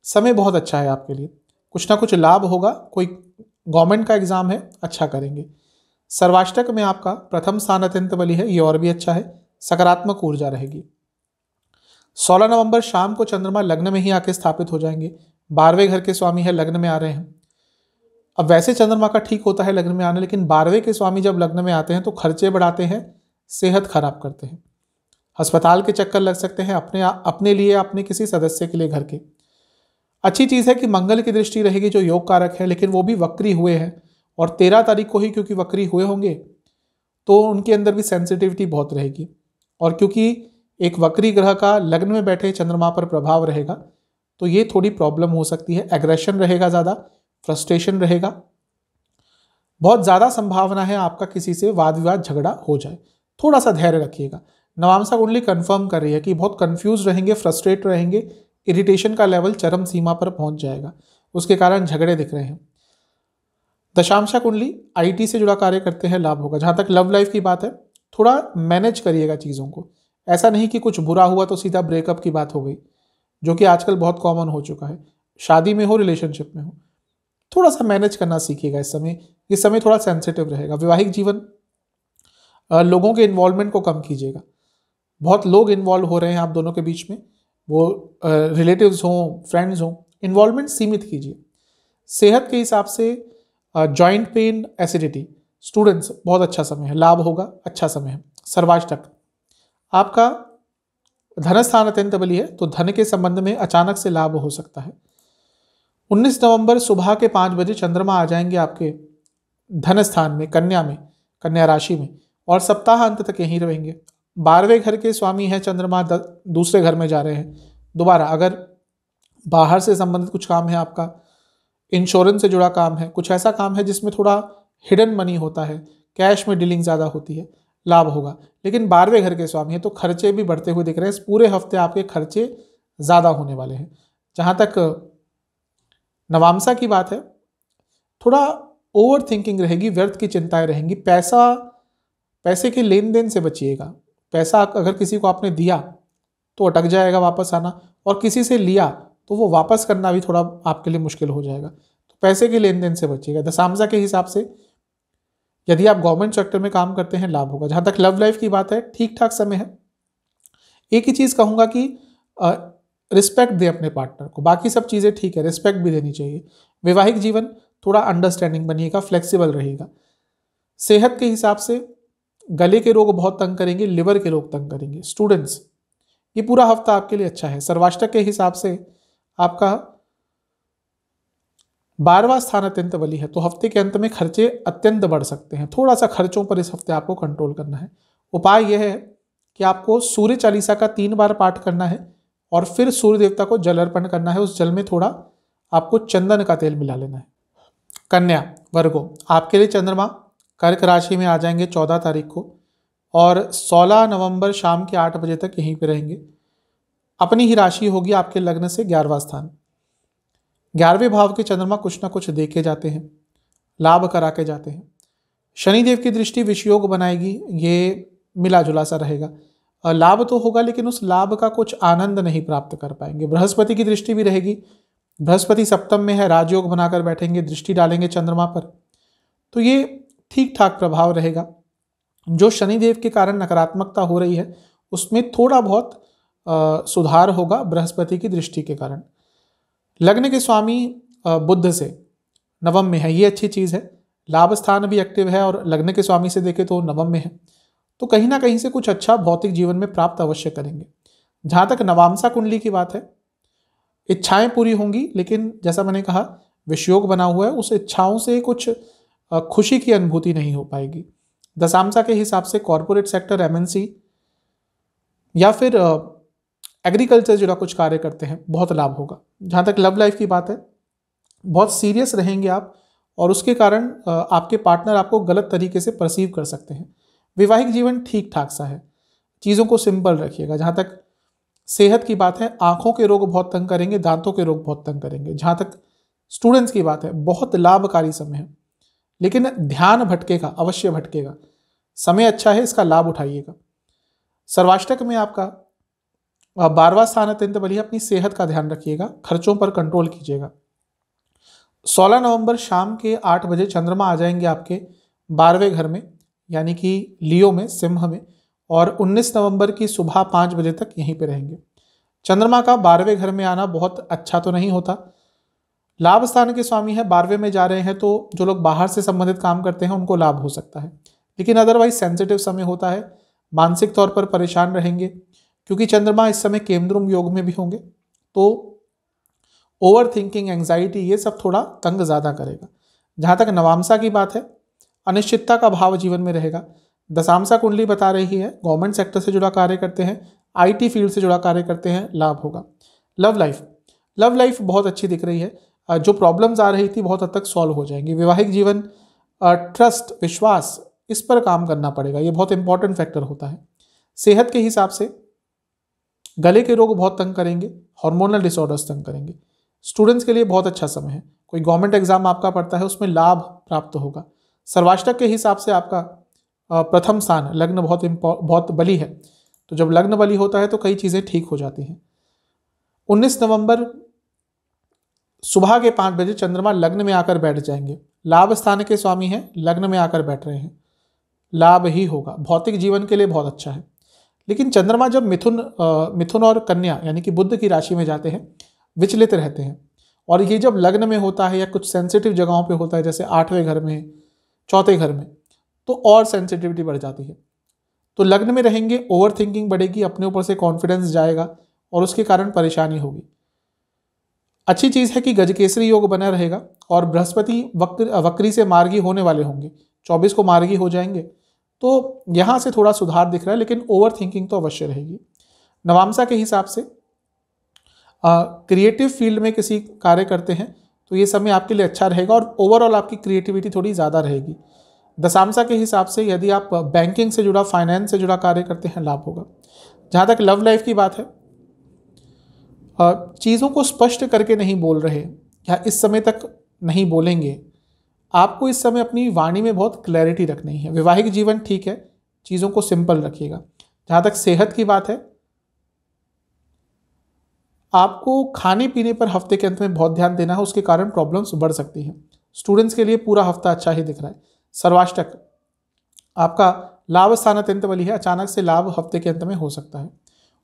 समय बहुत अच्छा है आपके लिए, कुछ ना कुछ लाभ होगा, कोई गवर्नमेंट का एग्जाम है, अच्छा करेंगे। सर्वाष्टक में आपका प्रथम स्थान अत्यंत बली है, ये और भी अच्छा है, सकारात्मक ऊर्जा रहेगी। 16 नवंबर शाम को चंद्रमा लग्न में ही आके स्थापित हो जाएंगे, 12वें घर के स्वामी है, लग्न में आ रहे हैं। अब वैसे चंद्रमा का ठीक होता है लग्न में आना, लेकिन 12वें के स्वामी जब लग्न में आते हैं तो खर्चे बढ़ाते हैं, सेहत खराब करते हैं, अस्पताल के चक्कर लग सकते हैं अपने लिए, अपने किसी सदस्य के लिए घर के। अच्छी चीज़ है कि मंगल की दृष्टि रहेगी जो योग कारक है, लेकिन वो भी वक्री हुए हैं, और 13 तारीख को ही क्योंकि वक्री हुए होंगे तो उनके अंदर भी सेंसिटिविटी बहुत रहेगी, और क्योंकि एक वक्री ग्रह का लग्न में बैठे चंद्रमा पर प्रभाव रहेगा तो ये थोड़ी प्रॉब्लम हो सकती है। एग्रेशन रहेगा ज़्यादा, फ्रस्ट्रेशन रहेगा, बहुत ज़्यादा संभावना है आपका किसी से वाद विवाद झगड़ा हो जाए, थोड़ा सा धैर्य रखिएगा। नवामसा कुंडली कंफर्म कर रही है कि बहुत कंफ्यूज रहेंगे, फ्रस्ट्रेट रहेंगे, इरिटेशन का लेवल चरम सीमा पर पहुंच जाएगा, उसके कारण झगड़े दिख रहे हैं। दशांशा कुंडली आईटी से जुड़ा कार्य करते हैं, लाभ होगा। जहां तक लव लाइफ की बात है, थोड़ा मैनेज करिएगा चीज़ों को। ऐसा नहीं कि कुछ बुरा हुआ तो सीधा ब्रेकअप की बात हो गई, जो कि आजकल बहुत कॉमन हो चुका है। शादी में हो, रिलेशनशिप में हो, थोड़ा सा मैनेज करना सीखिएगा। इस समय थोड़ा सेंसिटिव रहेगा। वैवाहिक जीवन, लोगों के इन्वॉल्वमेंट को कम कीजिएगा। बहुत लोग इन्वॉल्व हो रहे हैं आप दोनों के बीच में, वो रिलेटिव्स हों, फ्रेंड्स हों, इन्वॉल्वमेंट सीमित कीजिए। सेहत के हिसाब से जॉइंट पेन, एसिडिटी, स्टूडेंट्स बहुत अच्छा समय है, लाभ होगा, अच्छा समय है। सर्वाष्टक, आपका धन स्थान अत्यंत बली है, तो धन के संबंध में अचानक से लाभ हो सकता है। 19 नवंबर सुबह के 5 बजे चंद्रमा आ जाएंगे आपके धन स्थान में, कन्या राशि में, और सप्ताह अंत तक यहीं रहेंगे। 12वें घर के स्वामी है चंद्रमा, दूसरे घर में जा रहे हैं। दोबारा अगर बाहर से संबंधित कुछ काम है आपका, इंश्योरेंस से जुड़ा काम है, कुछ ऐसा काम है जिसमें थोड़ा हिडन मनी होता है, कैश में डीलिंग ज़्यादा होती है, लाभ होगा। लेकिन 12वें घर के स्वामी है तो खर्चे भी बढ़ते हुए दिख रहे हैं। इस पूरे हफ्ते आपके खर्चे ज़्यादा होने वाले हैं। जहाँ तक नवामसा की बात है, थोड़ा ओवर थिंकिंग रहेगी, व्यर्थ की चिंताएं रहेंगी। पैसे के लेन देन से बचिएगा। पैसा अगर किसी को आपने दिया तो अटक जाएगा वापस आना, और किसी से लिया तो वो वापस करना भी थोड़ा आपके लिए मुश्किल हो जाएगा। तो पैसे के लेन देन से बचिएगा। दशांशा के हिसाब से यदि आप गवर्नमेंट सेक्टर में काम करते हैं, लाभ होगा। जहाँ तक लव लाइफ की बात है, ठीक ठाक समय है। एक ही चीज़ कहूँगा कि रिस्पेक्ट दे अपने पार्टनर को, बाकी सब चीज़ें ठीक है, रिस्पेक्ट भी देनी चाहिए। वैवाहिक जीवन थोड़ा अंडरस्टैंडिंग बनिएगा, फ्लेक्सिबल रहेगा। सेहत के हिसाब से गले के रोग बहुत तंग करेंगे, लिवर के रोग तंग करेंगे। स्टूडेंट्स, ये पूरा हफ्ता आपके लिए अच्छा है। सर्वाष्टक के हिसाब से आपका 12वां स्थान अत्यंत बली है, तो हफ्ते के अंत में खर्चे अत्यंत बढ़ सकते हैं। थोड़ा सा खर्चों पर इस हफ्ते आपको कंट्रोल करना है। उपाय यह है कि आपको सूर्य चालीसा का 3 बार पाठ करना है और फिर सूर्य देवता को जल अर्पण करना है। उस जल में थोड़ा आपको चंदन का तेल मिला लेना है। कन्या वर्गो, आपके लिए चंद्रमा कर्क राशि में आ जाएंगे 14 तारीख को, और 16 नवंबर शाम के 8 बजे तक यहीं पे रहेंगे। अपनी ही राशि होगी आपके लग्न से 11वां स्थान। 11वें भाव के चंद्रमा कुछ ना कुछ देके जाते हैं, लाभ करा के जाते हैं। शनिदेव की दृष्टि विषयोग बनाएगी, ये मिला जुला सा रहेगा। लाभ तो होगा लेकिन उस लाभ का कुछ आनंद नहीं प्राप्त कर पाएंगे। बृहस्पति की दृष्टि भी रहेगी, बृहस्पति सप्तम में है, राजयोग बनाकर बैठेंगे, दृष्टि डालेंगे चंद्रमा पर, तो ये ठीक ठाक प्रभाव रहेगा। जो शनिदेव के कारण नकारात्मकता हो रही है उसमें थोड़ा बहुत सुधार होगा बृहस्पति की दृष्टि के कारण। लग्न के स्वामी बुध से नवम में है, ये अच्छी चीज़ है। लाभ स्थान भी एक्टिव है और लग्न के स्वामी से देखे तो नवम में है, तो कहीं ना कहीं से कुछ अच्छा भौतिक जीवन में प्राप्त अवश्य करेंगे। जहाँ तक नवामसा कुंडली की बात है, इच्छाएं पूरी होंगी, लेकिन जैसा मैंने कहा विषयोग बना हुआ है, उस इच्छाओं से कुछ खुशी की अनुभूति नहीं हो पाएगी। दशांशा के हिसाब से कॉरपोरेट सेक्टर, एमएनसी या फिर एग्रीकल्चर जुड़ा कुछ कार्य करते हैं, बहुत लाभ होगा। जहाँ तक लव लाइफ की बात है, बहुत सीरियस रहेंगे आप और उसके कारण आपके पार्टनर आपको गलत तरीके से परसीव कर सकते हैं। वैवाहिक जीवन ठीक ठाक सा है, चीज़ों को सिंपल रखिएगा। जहाँ तक सेहत की बात है, आंखों के रोग बहुत तंग करेंगे, दांतों के रोग बहुत तंग करेंगे। जहाँ तक स्टूडेंट्स की बात है, बहुत लाभकारी समय है, लेकिन ध्यान भटकेगा, अवश्य भटकेगा। समय अच्छा है, इसका लाभ उठाइएगा। सर्वाष्टक में आपका 12वां स्थान अत्यंत बली है, अपनी सेहत का ध्यान रखिएगा, खर्चों पर कंट्रोल कीजिएगा। 16 नवंबर शाम के 8 बजे चंद्रमा आ जाएंगे आपके 12वें घर में, यानी कि लियो में, सिंह में, और 19 नवंबर की सुबह 5 बजे तक यहीं पे रहेंगे। चंद्रमा का 12वें घर में आना बहुत अच्छा तो नहीं होता। लाभ स्थान के स्वामी है, 12वें में जा रहे हैं, तो जो लोग बाहर से संबंधित काम करते हैं उनको लाभ हो सकता है, लेकिन अदरवाइज सेंसिटिव समय होता है। मानसिक तौर पर परेशान रहेंगे क्योंकि चंद्रमा इस समय केंद्रुम योग में भी होंगे, तो ओवर थिंकिंग, एंग्जाइटी, ये सब थोड़ा तंग ज़्यादा करेगा। जहाँ तक नवामसा की बात है, अनिश्चितता का भाव जीवन में रहेगा। दशांशा कुंडली बता रही है गवर्नमेंट सेक्टर से जुड़ा कार्य करते हैं, आईटी फील्ड से जुड़ा कार्य करते हैं, लाभ होगा। लव लाइफ बहुत अच्छी दिख रही है। जो प्रॉब्लम्स आ रही थी बहुत हद तक सॉल्व हो जाएंगी। वैवाहिक जीवन, ट्रस्ट, विश्वास, इस पर काम करना पड़ेगा, ये बहुत इंपॉर्टेंट फैक्टर होता है। सेहत के हिसाब से गले के रोग बहुत तंग करेंगे, हार्मोनल डिसऑर्डर्स तंग करेंगे। स्टूडेंट्स के लिए बहुत अच्छा समय है, कोई गवर्नमेंट एग्जाम आपका पड़ता है उसमें लाभ प्राप्त होगा। सर्वाष्टक के हिसाब से आपका प्रथम स्थान लग्न बहुत बली है, तो जब लग्न बली होता है तो कई चीज़ें ठीक हो जाती हैं। 19 नवंबर सुबह के 5 बजे चंद्रमा लग्न में आकर बैठ जाएंगे। लाभ स्थान के स्वामी हैं, लग्न में आकर बैठ रहे हैं, लाभ ही होगा, भौतिक जीवन के लिए बहुत अच्छा है। लेकिन चंद्रमा जब मिथुन और कन्या यानी कि बुध की राशि में जाते हैं विचलित रहते हैं, और ये जब लग्न में होता है या कुछ सेंसिटिव जगहों पे होता है जैसे 8वें घर में, 4थे घर में, तो और सेंसिटिविटी बढ़ जाती है। तो लग्न में रहेंगे, ओवर थिंकिंग बढ़ेगी, अपने ऊपर से कॉन्फिडेंस जाएगा और उसके कारण परेशानी होगी। अच्छी चीज़ है कि गजकेसरी योग बना रहेगा और बृहस्पति वक्री से मार्गी होने वाले होंगे, 24 को मार्गी हो जाएंगे, तो यहाँ से थोड़ा सुधार दिख रहा है, लेकिन ओवर थिंकिंग तो अवश्य रहेगी। नवामसा के हिसाब से क्रिएटिव फील्ड में किसी कार्य करते हैं तो ये समय आपके लिए अच्छा रहेगा और ओवरऑल आपकी क्रिएटिविटी थोड़ी ज़्यादा रहेगी। दशामसा के हिसाब से यदि आप बैंकिंग से जुड़ा, फाइनेंस से जुड़ा कार्य करते हैं, लाभ होगा। जहाँ तक लव लाइफ की बात है, चीज़ों को स्पष्ट करके नहीं बोल रहे या इस समय तक नहीं बोलेंगे, आपको इस समय अपनी वाणी में बहुत क्लैरिटी रखनी है। वैवाहिक जीवन ठीक है, चीज़ों को सिंपल रखिएगा। जहाँ तक सेहत की बात है, आपको खाने पीने पर हफ्ते के अंत में बहुत ध्यान देना है, उसके कारण प्रॉब्लम्स बढ़ सकती हैं। स्टूडेंट्स के लिए पूरा हफ्ता अच्छा ही दिख रहा है। सर्वाष्टक आपका लाभ स्थान अत्यंत बली है, अचानक से लाभ हफ्ते के अंत में हो सकता है।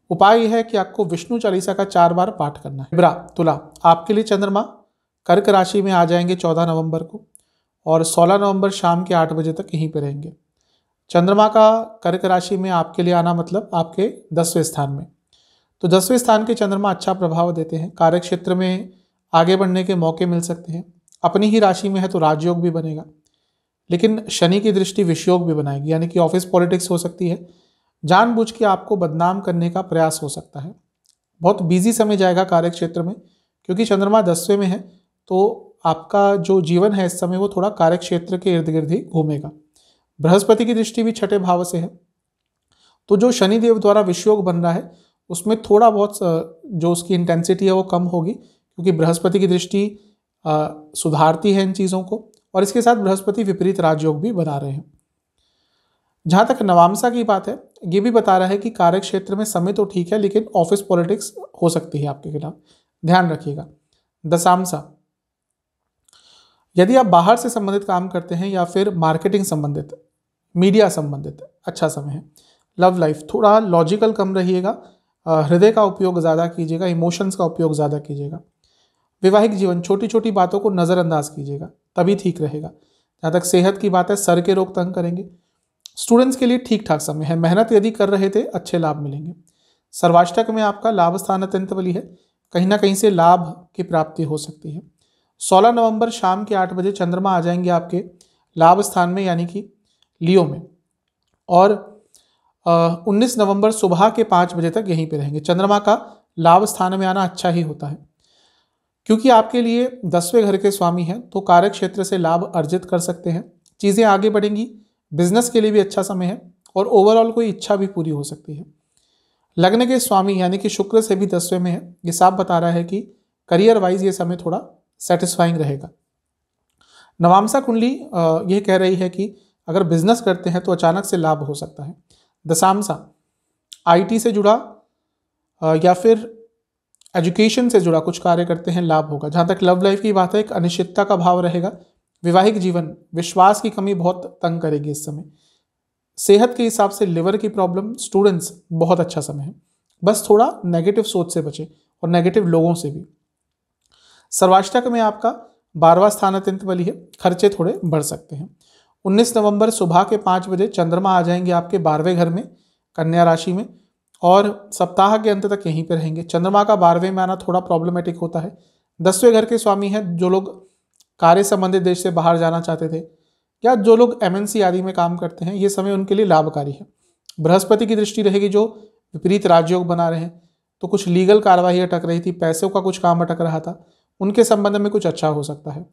उपाय यह है कि आपको विष्णु चालीसा का 4 बार पाठ करना है। लिब्रा तुला, आपके लिए चंद्रमा कर्क राशि में आ जाएंगे 14 नवंबर को और 16 नवंबर शाम के 8 बजे तक यहीं पे रहेंगे। चंद्रमा का कर्क राशि में आपके लिए आना मतलब आपके 10वें स्थान में, तो 10वें स्थान के चंद्रमा अच्छा प्रभाव देते हैं। कार्य क्षेत्र में आगे बढ़ने के मौके मिल सकते हैं। अपनी ही राशि में है तो राजयोग भी बनेगा, लेकिन शनि की दृष्टि विषयोग भी बनाएगी, यानी कि ऑफिस पॉलिटिक्स हो सकती है। जानबूझ के आपको बदनाम करने का प्रयास हो सकता है। बहुत बिजी समय जाएगा कार्य क्षेत्र में, क्योंकि चंद्रमा 10वें में है, तो आपका जो जीवन है इस समय वो थोड़ा कार्य क्षेत्र के इर्द गिर्द ही घूमेगा। बृहस्पति की दृष्टि भी 6ठे भाव से है, तो जो शनिदेव द्वारा विषयोग बन रहा है उसमें थोड़ा बहुत जो उसकी इंटेंसिटी है वो कम होगी, क्योंकि बृहस्पति की दृष्टि सुधारती है इन चीज़ों को, और इसके साथ बृहस्पति विपरीत राजयोग भी बना रहे हैं। जहाँ तक नवामसा की बात है, ये भी बता रहा है कि कार्य क्षेत्र में समय तो ठीक है, लेकिन ऑफिस पॉलिटिक्स हो सकती है आपके खिलाफ, ध्यान रखिएगा। दशामसा, यदि आप बाहर से संबंधित काम करते हैं या फिर मार्केटिंग संबंधित, मीडिया संबंधित, अच्छा समय है। लव लाइफ थोड़ा लॉजिकल कम रहिएगा, हृदय का उपयोग ज़्यादा कीजिएगा, इमोशंस का उपयोग ज़्यादा कीजिएगा। वैवाहिक जीवन छोटी छोटी बातों को नज़रअंदाज कीजिएगा, तभी ठीक रहेगा। जहाँ तक सेहत की बात है, सर के रोग तंग करेंगे। स्टूडेंट्स के लिए ठीक ठाक समय है, मेहनत यदि कर रहे थे अच्छे लाभ मिलेंगे। सर्वाष्टक में आपका लाभ स्थान अत्यंत बली है, कहीं ना कहीं से लाभ की प्राप्ति हो सकती है। 16 नवंबर शाम के 8 बजे चंद्रमा आ जाएंगे आपके लाभ स्थान में, यानी कि लियो में, और 19 नवंबर सुबह के 5 बजे तक यहीं पे रहेंगे। चंद्रमा का लाभ स्थान में आना अच्छा ही होता है, क्योंकि आपके लिए 10वें घर के स्वामी हैं, तो कार्य क्षेत्र से लाभ अर्जित कर सकते हैं। चीज़ें आगे बढ़ेंगी, बिजनेस के लिए भी अच्छा समय है, और ओवरऑल कोई इच्छा भी पूरी हो सकती है। लग्न के स्वामी यानी कि शुक्र से भी 10वें में है, ये साफ बता रहा है कि करियर वाइज ये समय थोड़ा सेटिस्फाइंग रहेगा। नवामसा कुंडली यह कह रही है कि अगर बिजनेस करते हैं तो अचानक से लाभ हो सकता है। दशामसा आईटी से जुड़ा या फिर एजुकेशन से जुड़ा कुछ कार्य करते हैं, लाभ होगा। जहाँ तक लव लाइफ की बात है, एक अनिश्चितता का भाव रहेगा। वैवाहिक जीवन, विश्वास की कमी बहुत तंग करेगी इस समय। सेहत के हिसाब से लिवर की प्रॉब्लम, स्टूडेंट्स बहुत अच्छा समय है, बस थोड़ा नेगेटिव सोच से बचे और नेगेटिव लोगों से भी। सर्वाष्टक में आपका 12वां स्थान अत्यंत बली है, खर्चे थोड़े बढ़ सकते हैं। 19 नवंबर सुबह के 5 बजे चंद्रमा आ जाएंगे आपके 12वें घर में, कन्या राशि में, और सप्ताह के अंत तक यहीं पे रहेंगे। चंद्रमा का 12वें में आना थोड़ा प्रॉब्लमेटिक होता है। 10वें घर के स्वामी हैं, जो लोग कार्य संबंधित देश से बाहर जाना चाहते थे या जो लोग एमएनसी आदि में काम करते हैं, ये समय उनके लिए लाभकारी है। बृहस्पति की दृष्टि रहेगी, जो विपरीत राजयोग बना रहे हैं, तो कुछ लीगल कार्रवाई अटक रही थी, पैसों का कुछ काम अटक रहा था, उनके संबंध में कुछ अच्छा हो सकता है।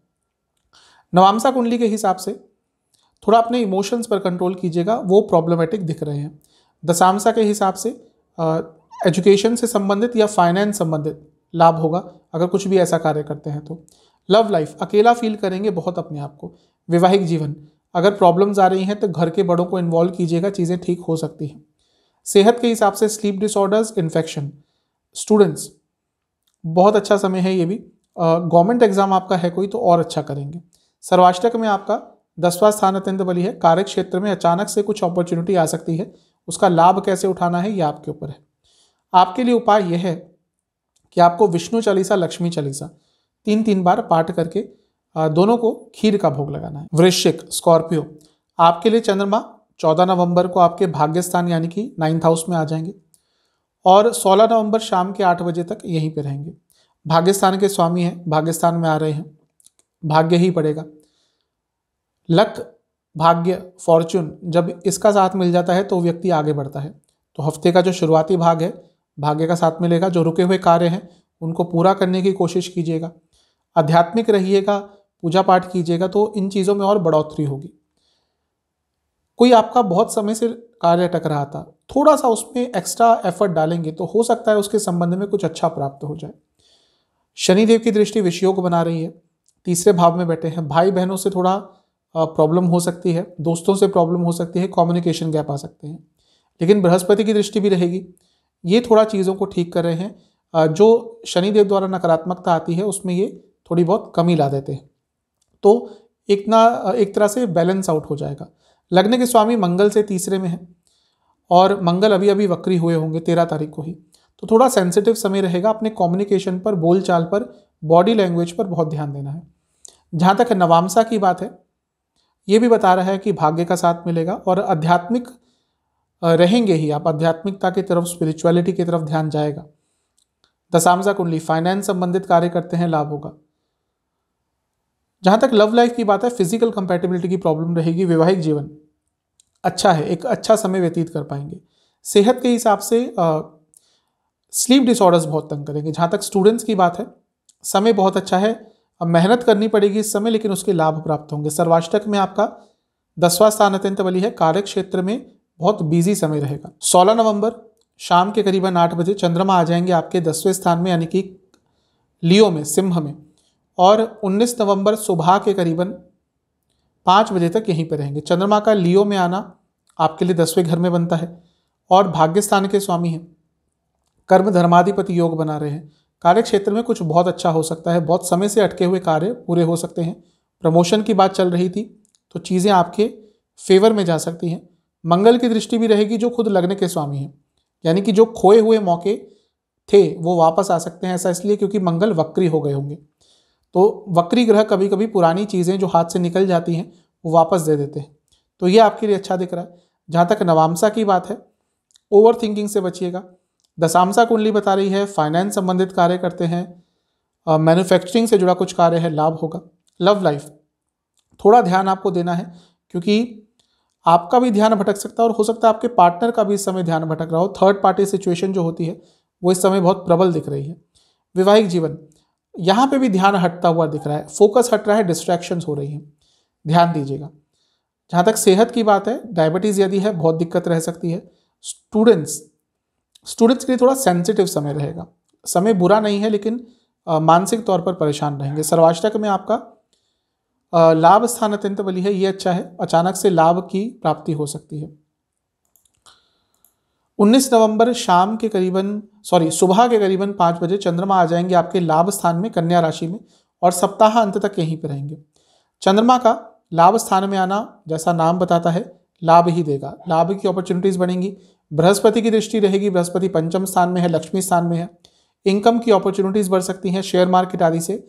नवामसा कुंडली के हिसाब से थोड़ा अपने इमोशंस पर कंट्रोल कीजिएगा, वो प्रॉब्लमेटिक दिख रहे हैं। दशामसा के हिसाब से एजुकेशन से संबंधित या फाइनेंस संबंधित लाभ होगा, अगर कुछ भी ऐसा कार्य करते हैं तो। लव लाइफ, अकेला फील करेंगे बहुत अपने आप को। वैवाहिक जीवन, अगर प्रॉब्लम्स आ रही हैं तो घर के बड़ों को इन्वॉल्व कीजिएगा, चीज़ें ठीक हो सकती हैं। सेहत के हिसाब से स्लीप डिसऑर्डर्स, इन्फेक्शन। स्टूडेंट्स, बहुत अच्छा समय है ये भी। गवर्नमेंट एग्जाम आपका है कोई तो और अच्छा करेंगे। सर्वाष्टक में आपका 10वां स्थान अत्यंत बली है। कार्य क्षेत्र में अचानक से कुछ अपॉर्चुनिटी आ सकती है, उसका लाभ कैसे उठाना है ये आपके ऊपर है। आपके लिए उपाय यह है कि आपको विष्णु चालीसा, लक्ष्मी चालीसा 3-3 बार पाठ करके दोनों को खीर का भोग लगाना है। वृश्चिक, स्कॉर्पियो, आपके लिए चंद्रमा 14 नवंबर को आपके भाग्य स्थान यानी कि 9th हाउस में आ जाएंगे और 16 नवंबर शाम के 8 बजे तक यहीं पे रहेंगे। भाग्य स्थान के स्वामी हैं, भाग्य स्थान में आ रहे हैं, भाग्य ही पड़ेगा। लक, भाग्य, फॉर्चून जब इसका साथ मिल जाता है तो व्यक्ति आगे बढ़ता है। तो हफ्ते का जो शुरुआती भाग है भाग्य का साथ मिलेगा। जो रुके हुए कार्य हैं उनको पूरा करने की कोशिश कीजिएगा। आध्यात्मिक रहिएगा, पूजा पाठ कीजिएगा तो इन चीज़ों में और बढ़ोतरी होगी। कोई आपका बहुत समय से कार्य अटक रहा था, थोड़ा सा उसमें एक्स्ट्रा एफर्ट डालेंगे तो हो सकता है उसके संबंध में कुछ अच्छा प्राप्त हो जाए। शनिदेव की दृष्टि विषयों को बना रही है, तीसरे भाव में बैठे हैं। भाई बहनों से थोड़ा प्रॉब्लम हो सकती है, दोस्तों से प्रॉब्लम हो सकती है, कम्युनिकेशन गैप आ सकते हैं। लेकिन बृहस्पति की दृष्टि भी रहेगी, ये थोड़ा चीज़ों को ठीक कर रहे हैं। जो शनिदेव द्वारा नकारात्मकता आती है उसमें ये थोड़ी बहुत कमी ला देते हैं, तो एक तरह से बैलेंस आउट हो जाएगा। लग्न के स्वामी मंगल से तीसरे में है और मंगल अभी अभी वक्री हुए होंगे 13 तारीख को ही, तो थोड़ा सेंसिटिव समय रहेगा। अपने कम्युनिकेशन पर, बोलचाल पर, बॉडी लैंग्वेज पर बहुत ध्यान देना है। जहाँ तक नवामसा की बात है, ये भी बता रहा है कि भाग्य का साथ मिलेगा और आध्यात्मिक रहेंगे ही आप, आध्यात्मिकता की तरफ, स्पिरिचुअलिटी की तरफ ध्यान जाएगा। दशामसा कुंडली, फाइनेंस संबंधित कार्य करते हैं, लाभ होगा। जहां तक लव लाइफ की बात है, फिजिकल कंपैटिबिलिटी की प्रॉब्लम रहेगी। वैवाहिक जीवन अच्छा है, एक अच्छा समय व्यतीत कर पाएंगे। सेहत के हिसाब से स्लीप डिसऑर्डर्स बहुत तंग करेंगे। जहां तक स्टूडेंट्स की बात है, समय बहुत अच्छा है। अब मेहनत करनी पड़ेगी इस समय, लेकिन उसके लाभ प्राप्त होंगे। सर्वाष्टक में आपका 10वां स्थान अत्यंत बली है। कार्य क्षेत्र में बहुत बिजी समय रहेगा। 16 नवंबर शाम के करीबन 8 बजे चंद्रमा आ जाएंगे आपके 10वें स्थान में यानी कि लियो में, सिंह में, और 19 नवंबर सुबह के करीबन 5 बजे तक यहीं पर रहेंगे। चंद्रमा का लियो में आना आपके लिए 10वें घर में बनता है और भाग्य स्थान के स्वामी हैं। कर्म धर्माधिपति योग बना रहे हैं। कार्य क्षेत्र में कुछ बहुत अच्छा हो सकता है, बहुत समय से अटके हुए कार्य पूरे हो सकते हैं। प्रमोशन की बात चल रही थी तो चीज़ें आपके फेवर में जा सकती हैं। मंगल की दृष्टि भी रहेगी जो खुद लग्न के स्वामी हैं, यानी कि जो खोए हुए मौके थे वो वापस आ सकते हैं। ऐसा इसलिए क्योंकि मंगल वक्री हो गए होंगे, तो वक्री ग्रह कभी कभी पुरानी चीज़ें जो हाथ से निकल जाती हैं वो वापस दे देते हैं, तो ये आपके लिए अच्छा दिख रहा है। जहाँ तक नवामसा की बात है, ओवर थिंकिंग से बचिएगा। दशामसा कुंडली बता रही है फाइनेंस संबंधित कार्य करते हैं, मैन्युफैक्चरिंग से जुड़ा कुछ कार्य है, लाभ होगा। लव लाइफ थोड़ा ध्यान आपको देना है क्योंकि आपका भी ध्यान भटक सकता है और हो सकता है आपके पार्टनर का भी इस समय ध्यान भटक रहा हो। थर्ड पार्टी सिचुएशन जो होती है वो इस समय बहुत प्रबल दिख रही है। वैवाहिक जीवन, यहाँ पे भी ध्यान हटता हुआ दिख रहा है, फोकस हट रहा है, डिस्ट्रैक्शंस हो रही हैं, ध्यान दीजिएगा। जहाँ तक सेहत की बात है, डायबिटीज़ यदि है बहुत दिक्कत रह सकती है। स्टूडेंट्स के लिए थोड़ा सेंसिटिव समय रहेगा। समय बुरा नहीं है लेकिन मानसिक तौर पर परेशान रहेंगे। सर्वाष्टक में आपका लाभ स्थान अत्यंत बली है, ये अच्छा है, अचानक से लाभ की प्राप्ति हो सकती है। 19 नवंबर सुबह के करीबन 5 बजे चंद्रमा आ जाएंगे आपके लाभ स्थान में, कन्या राशि में, और सप्ताह अंत तक यहीं पर रहेंगे। चंद्रमा का लाभ स्थान में आना जैसा नाम बताता है लाभ ही देगा, लाभ की अपॉर्चुनिटीज बढ़ेंगी। बृहस्पति की दृष्टि रहेगी, बृहस्पति पंचम स्थान में है, लक्ष्मी स्थान में है। इनकम की अपॉर्चुनिटीज बढ़ सकती हैं, शेयर मार्केट आदि से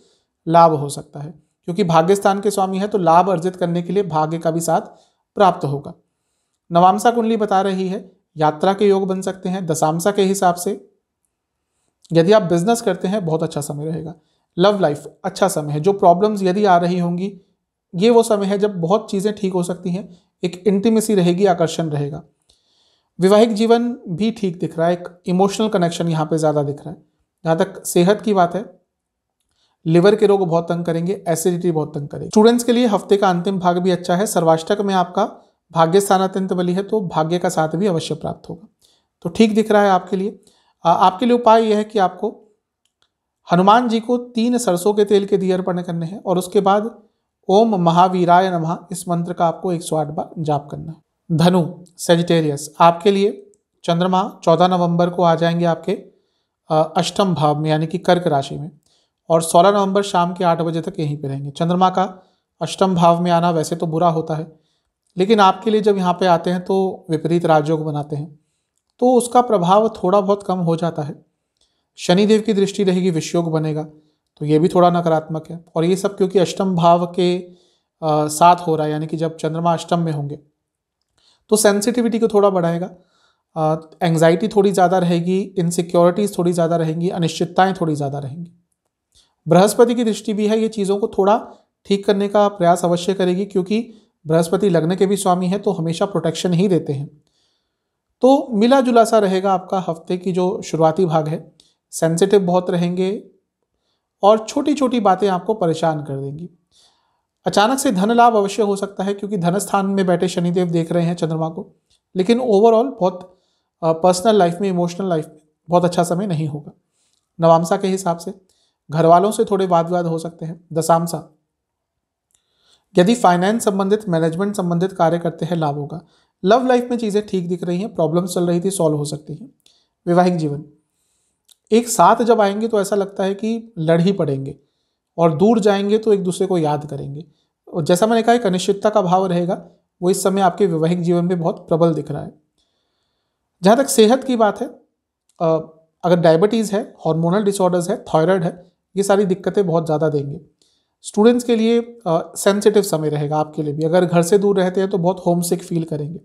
लाभ हो सकता है क्योंकि भाग्य स्थान के स्वामी है, तो लाभ अर्जित करने के लिए भाग्य का भी साथ प्राप्त होगा। नवामसा कुंडली बता रही है यात्रा के योग बन सकते हैं। दशामसा के हिसाब से यदि आप बिजनेस करते हैं बहुत अच्छा समय रहेगा। लव लाइफ अच्छा समय है। जो प्रॉब्लम्स यदि आ रही होंगी ये वो समय है जब बहुत चीज़ें ठीक हो सकती हैं, एक इंटीमेसी रहेगी, आकर्षण रहेगा। वैवाहिक जीवन भी ठीक दिख रहा है, एक इमोशनल कनेक्शन यहाँ पे ज़्यादा दिख रहा है। जहाँ तक सेहत की बात है, लिवर के रोग बहुत तंग करेंगे, एसिडिटी बहुत तंग करेगी। स्टूडेंट्स के लिए हफ्ते का अंतिम भाग भी अच्छा है। सर्वाष्टक में आपका भाग्य स्थान अत्यंत बली है, तो भाग्य का साथ भी अवश्य प्राप्त होगा, तो ठीक दिख रहा है आपके लिए। आपके लिए उपाय यह है कि आपको हनुमान जी को 3 सरसों के तेल के दिए अर्पण करने हैं और उसके बाद ओम महावीराय नमः इस मंत्र का आपको 108 बार जाप करना है। धनु सेजिटेरियस, आपके लिए चंद्रमा 14 नवंबर को आ जाएंगे आपके अष्टम भाव में यानी कि कर्क राशि में, और 16 नवंबर शाम के 8 बजे तक यहीं पे रहेंगे। चंद्रमा का अष्टम भाव में आना वैसे तो बुरा होता है, लेकिन आपके लिए जब यहाँ पे आते हैं तो विपरीत राजयोग बनाते हैं, तो उसका प्रभाव थोड़ा बहुत कम हो जाता है। शनिदेव की दृष्टि रहेगी, विषयोग बनेगा, तो ये भी थोड़ा नकारात्मक है। और ये सब क्योंकि अष्टम भाव के साथ हो रहा है, यानी कि जब चंद्रमा अष्टम में होंगे तो सेंसिटिविटी को थोड़ा बढ़ाएगा, एंग्जाइटी थोड़ी ज़्यादा रहेगी, इनसिक्योरिटीज़ थोड़ी ज़्यादा रहेंगी, अनिश्चितताएं थोड़ी ज़्यादा रहेंगी। बृहस्पति की दृष्टि भी है, ये चीज़ों को थोड़ा ठीक करने का प्रयास अवश्य करेगी, क्योंकि बृहस्पति लग्न के भी स्वामी है तो हमेशा प्रोटेक्शन ही देते हैं। तो मिला जुला सा रहेगा आपका हफ्ते की जो शुरुआती भाग है। सेंसिटिव बहुत रहेंगे और छोटी छोटी बातें आपको परेशान कर देंगी। अचानक से धन लाभ अवश्य हो सकता है, क्योंकि धन स्थान में बैठे शनिदेव देख रहे हैं चंद्रमा को, लेकिन ओवरऑल बहुत पर्सनल लाइफ में, इमोशनल लाइफ में बहुत अच्छा समय नहीं होगा। नवामसा के हिसाब से घर वालों से थोड़े वाद विवाद हो सकते हैं। दशामसा, यदि फाइनेंस संबंधित, मैनेजमेंट संबंधित कार्य करते हैं, लाभ होगा। लव लाइफ में चीज़ें ठीक दिख रही हैं, प्रॉब्लम्स चल रही थी सॉल्व हो सकती हैं। वैवाहिक जीवन, एक साथ जब आएंगे तो ऐसा लगता है कि लड़ ही पड़ेंगे, और दूर जाएंगे तो एक दूसरे को याद करेंगे। और जैसा मैंने कहा, एक अनिश्चितता का भाव रहेगा, वो इस समय आपके वैवाहिक जीवन में बहुत प्रबल दिख रहा है। जहाँ तक सेहत की बात है, अगर डायबिटीज़ है, हार्मोनल डिसऑर्डर्स है, थायराइड है, ये सारी दिक्कतें बहुत ज़्यादा देंगे। स्टूडेंट्स के लिए सेंसिटिव समय रहेगा आपके लिए भी। अगर घर से दूर रहते हैं तो बहुत होम सिक फील करेंगे।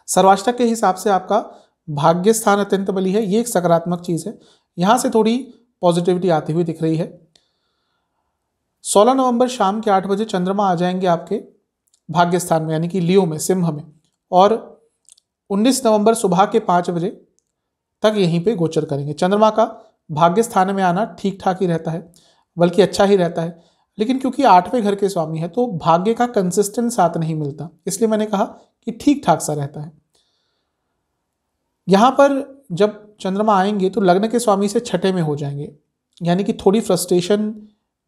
सर्वाष्टक के हिसाब से आपका भाग्य स्थान अत्यंत बली है, ये एक सकारात्मक चीज़ है, यहाँ से थोड़ी पॉजिटिविटी आती हुई दिख रही है। 16 नवंबर शाम के 8 बजे चंद्रमा आ जाएंगे आपके भाग्य स्थान में, यानी कि लियो में, सिंह में, और 19 नवंबर सुबह के 5 बजे तक यहीं पे गोचर करेंगे। चंद्रमा का भाग्य स्थान में आना ठीक ठाक ही रहता है, बल्कि अच्छा ही रहता है, लेकिन क्योंकि 8वें घर के स्वामी है तो भाग्य का कंसिस्टेंट साथ नहीं मिलता, इसलिए मैंने कहा कि ठीक ठाक सा रहता है। यहाँ पर जब चंद्रमा आएंगे तो लग्न के स्वामी से 6ठे में हो जाएंगे, यानी कि थोड़ी फ्रस्ट्रेशन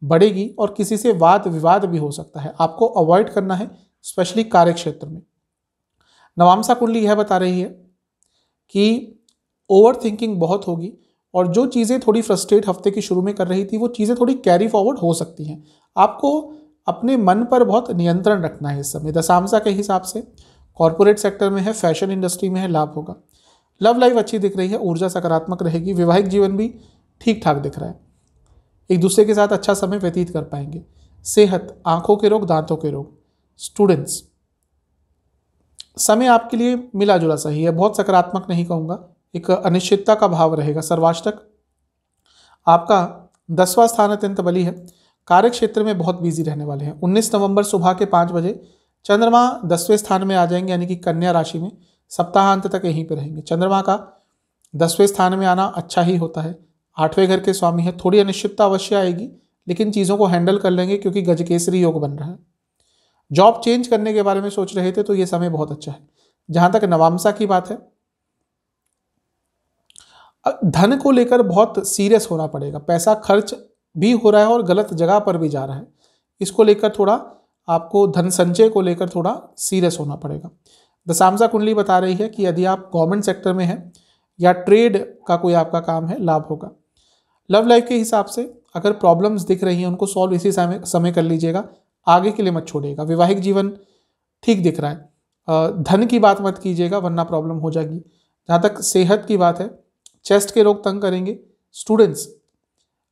बढ़ेगी और किसी से वाद विवाद भी हो सकता है। आपको अवॉइड करना है, स्पेशली कार्य क्षेत्र में। नवामसा कुंडली यह बता रही है कि ओवर थिंकिंग बहुत होगी, और जो चीज़ें थोड़ी फ्रस्ट्रेट हफ्ते की शुरू में कर रही थी वो चीज़ें थोड़ी कैरी फॉरवर्ड हो सकती हैं। आपको अपने मन पर बहुत नियंत्रण रखना है इस समय। दशामसा के हिसाब से कॉर्पोरेट सेक्टर में है, फैशन इंडस्ट्री में है, लाभ होगा। लव लाइफ अच्छी दिख रही है, ऊर्जा सकारात्मक रहेगी। वैवाहिक जीवन भी ठीक ठाक दिख रहा है, एक दूसरे के साथ अच्छा समय व्यतीत कर पाएंगे। सेहत, आंखों के रोग, दांतों के रोग। स्टूडेंट्स, समय आपके लिए मिला जुला सही है, बहुत सकारात्मक नहीं कहूँगा, एक अनिश्चितता का भाव रहेगा। सर्वाष्टक आपका 10वां स्थान अत्यंत बली है, कार्य क्षेत्र में बहुत बिजी रहने वाले हैं। 19 नवंबर सुबह के 5 बजे चंद्रमा 10वें स्थान में आ जाएंगे, यानी कि कन्या राशि में, सप्ताहांत तक यहीं पे रहेंगे। चंद्रमा का 10वें स्थान में आना अच्छा ही होता है, 8वें घर के स्वामी है। थोड़ी अनिश्चितता अवश्य आएगी, लेकिन चीज़ों को हैंडल कर लेंगे, क्योंकि गजकेसरी योग बन रहा है। जॉब चेंज करने के बारे में सोच रहे थे तो ये समय बहुत अच्छा है। जहाँ तक नवामसा की बात है, धन को लेकर बहुत सीरियस होना पड़ेगा। पैसा खर्च भी हो रहा है और गलत जगह पर भी जा रहा है, इसको लेकर थोड़ा आपको धन संचय को लेकर थोड़ा सीरियस होना पड़ेगा। दशामसा कुंडली बता रही है कि यदि आप गवर्नमेंट सेक्टर में हैं या ट्रेड का कोई आपका काम है, लाभ होगा। लव लाइफ के हिसाब से अगर प्रॉब्लम्स दिख रही हैं उनको सॉल्व इसी समय कर लीजिएगा, आगे के लिए मत छोड़िएगा। वैवाहिक जीवन ठीक दिख रहा है, धन की बात मत कीजिएगा वरना प्रॉब्लम हो जाएगी। जहाँ तक सेहत की बात है, चेस्ट के रोग तंग करेंगे। स्टूडेंट्स,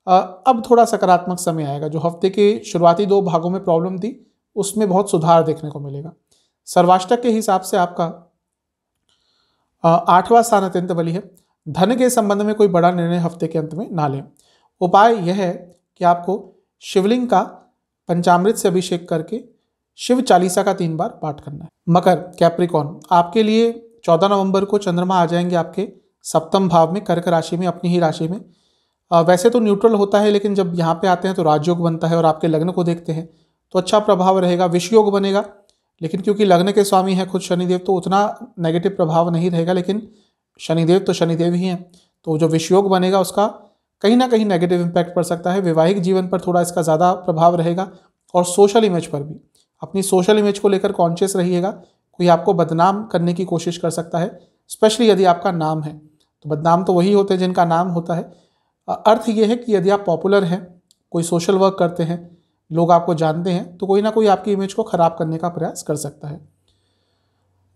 अब थोड़ा सकारात्मक समय आएगा। जो हफ्ते के शुरुआती 2 भागों में प्रॉब्लम थी उसमें बहुत सुधार देखने को मिलेगा। सर्वाष्टक के हिसाब से आपका 8वां स्थान अत्यंत बली है। धन के संबंध में कोई बड़ा निर्णय हफ्ते के अंत में ना लें। उपाय यह है कि आपको शिवलिंग का पंचामृत से अभिषेक करके शिव चालीसा का 3 बार पाठ करना है। मकर, कैप्रिकॉन, आपके लिए 14 नवंबर को चंद्रमा आ जाएंगे आपके 7वें भाव में, कर्क राशि में, अपनी ही राशि में। वैसे तो न्यूट्रल होता है, लेकिन जब यहाँ पे आते हैं तो राजयोग बनता है, और आपके लग्न को देखते हैं तो अच्छा प्रभाव रहेगा। विषयोग बनेगा, लेकिन क्योंकि लग्न के स्वामी है खुद शनिदेव तो उतना नेगेटिव प्रभाव नहीं रहेगा, लेकिन शनिदेव तो शनिदेव ही हैं, तो जो विषयोग बनेगा उसका कहीं ना कहीं नेगेटिव इम्पैक्ट पड़ सकता है। वैवाहिक जीवन पर थोड़ा इसका ज़्यादा प्रभाव रहेगा और सोशल इमेज पर भी। अपनी सोशल इमेज को लेकर कॉन्शियस रहिएगा। कोई आपको बदनाम करने की कोशिश कर सकता है, स्पेशली यदि आपका नाम है। तो बदनाम तो वही होते हैं जिनका नाम होता है। अर्थ ये है कि यदि आप पॉपुलर हैं, कोई सोशल वर्क करते हैं, लोग आपको जानते हैं, तो कोई ना कोई आपकी इमेज को खराब करने का प्रयास कर सकता है।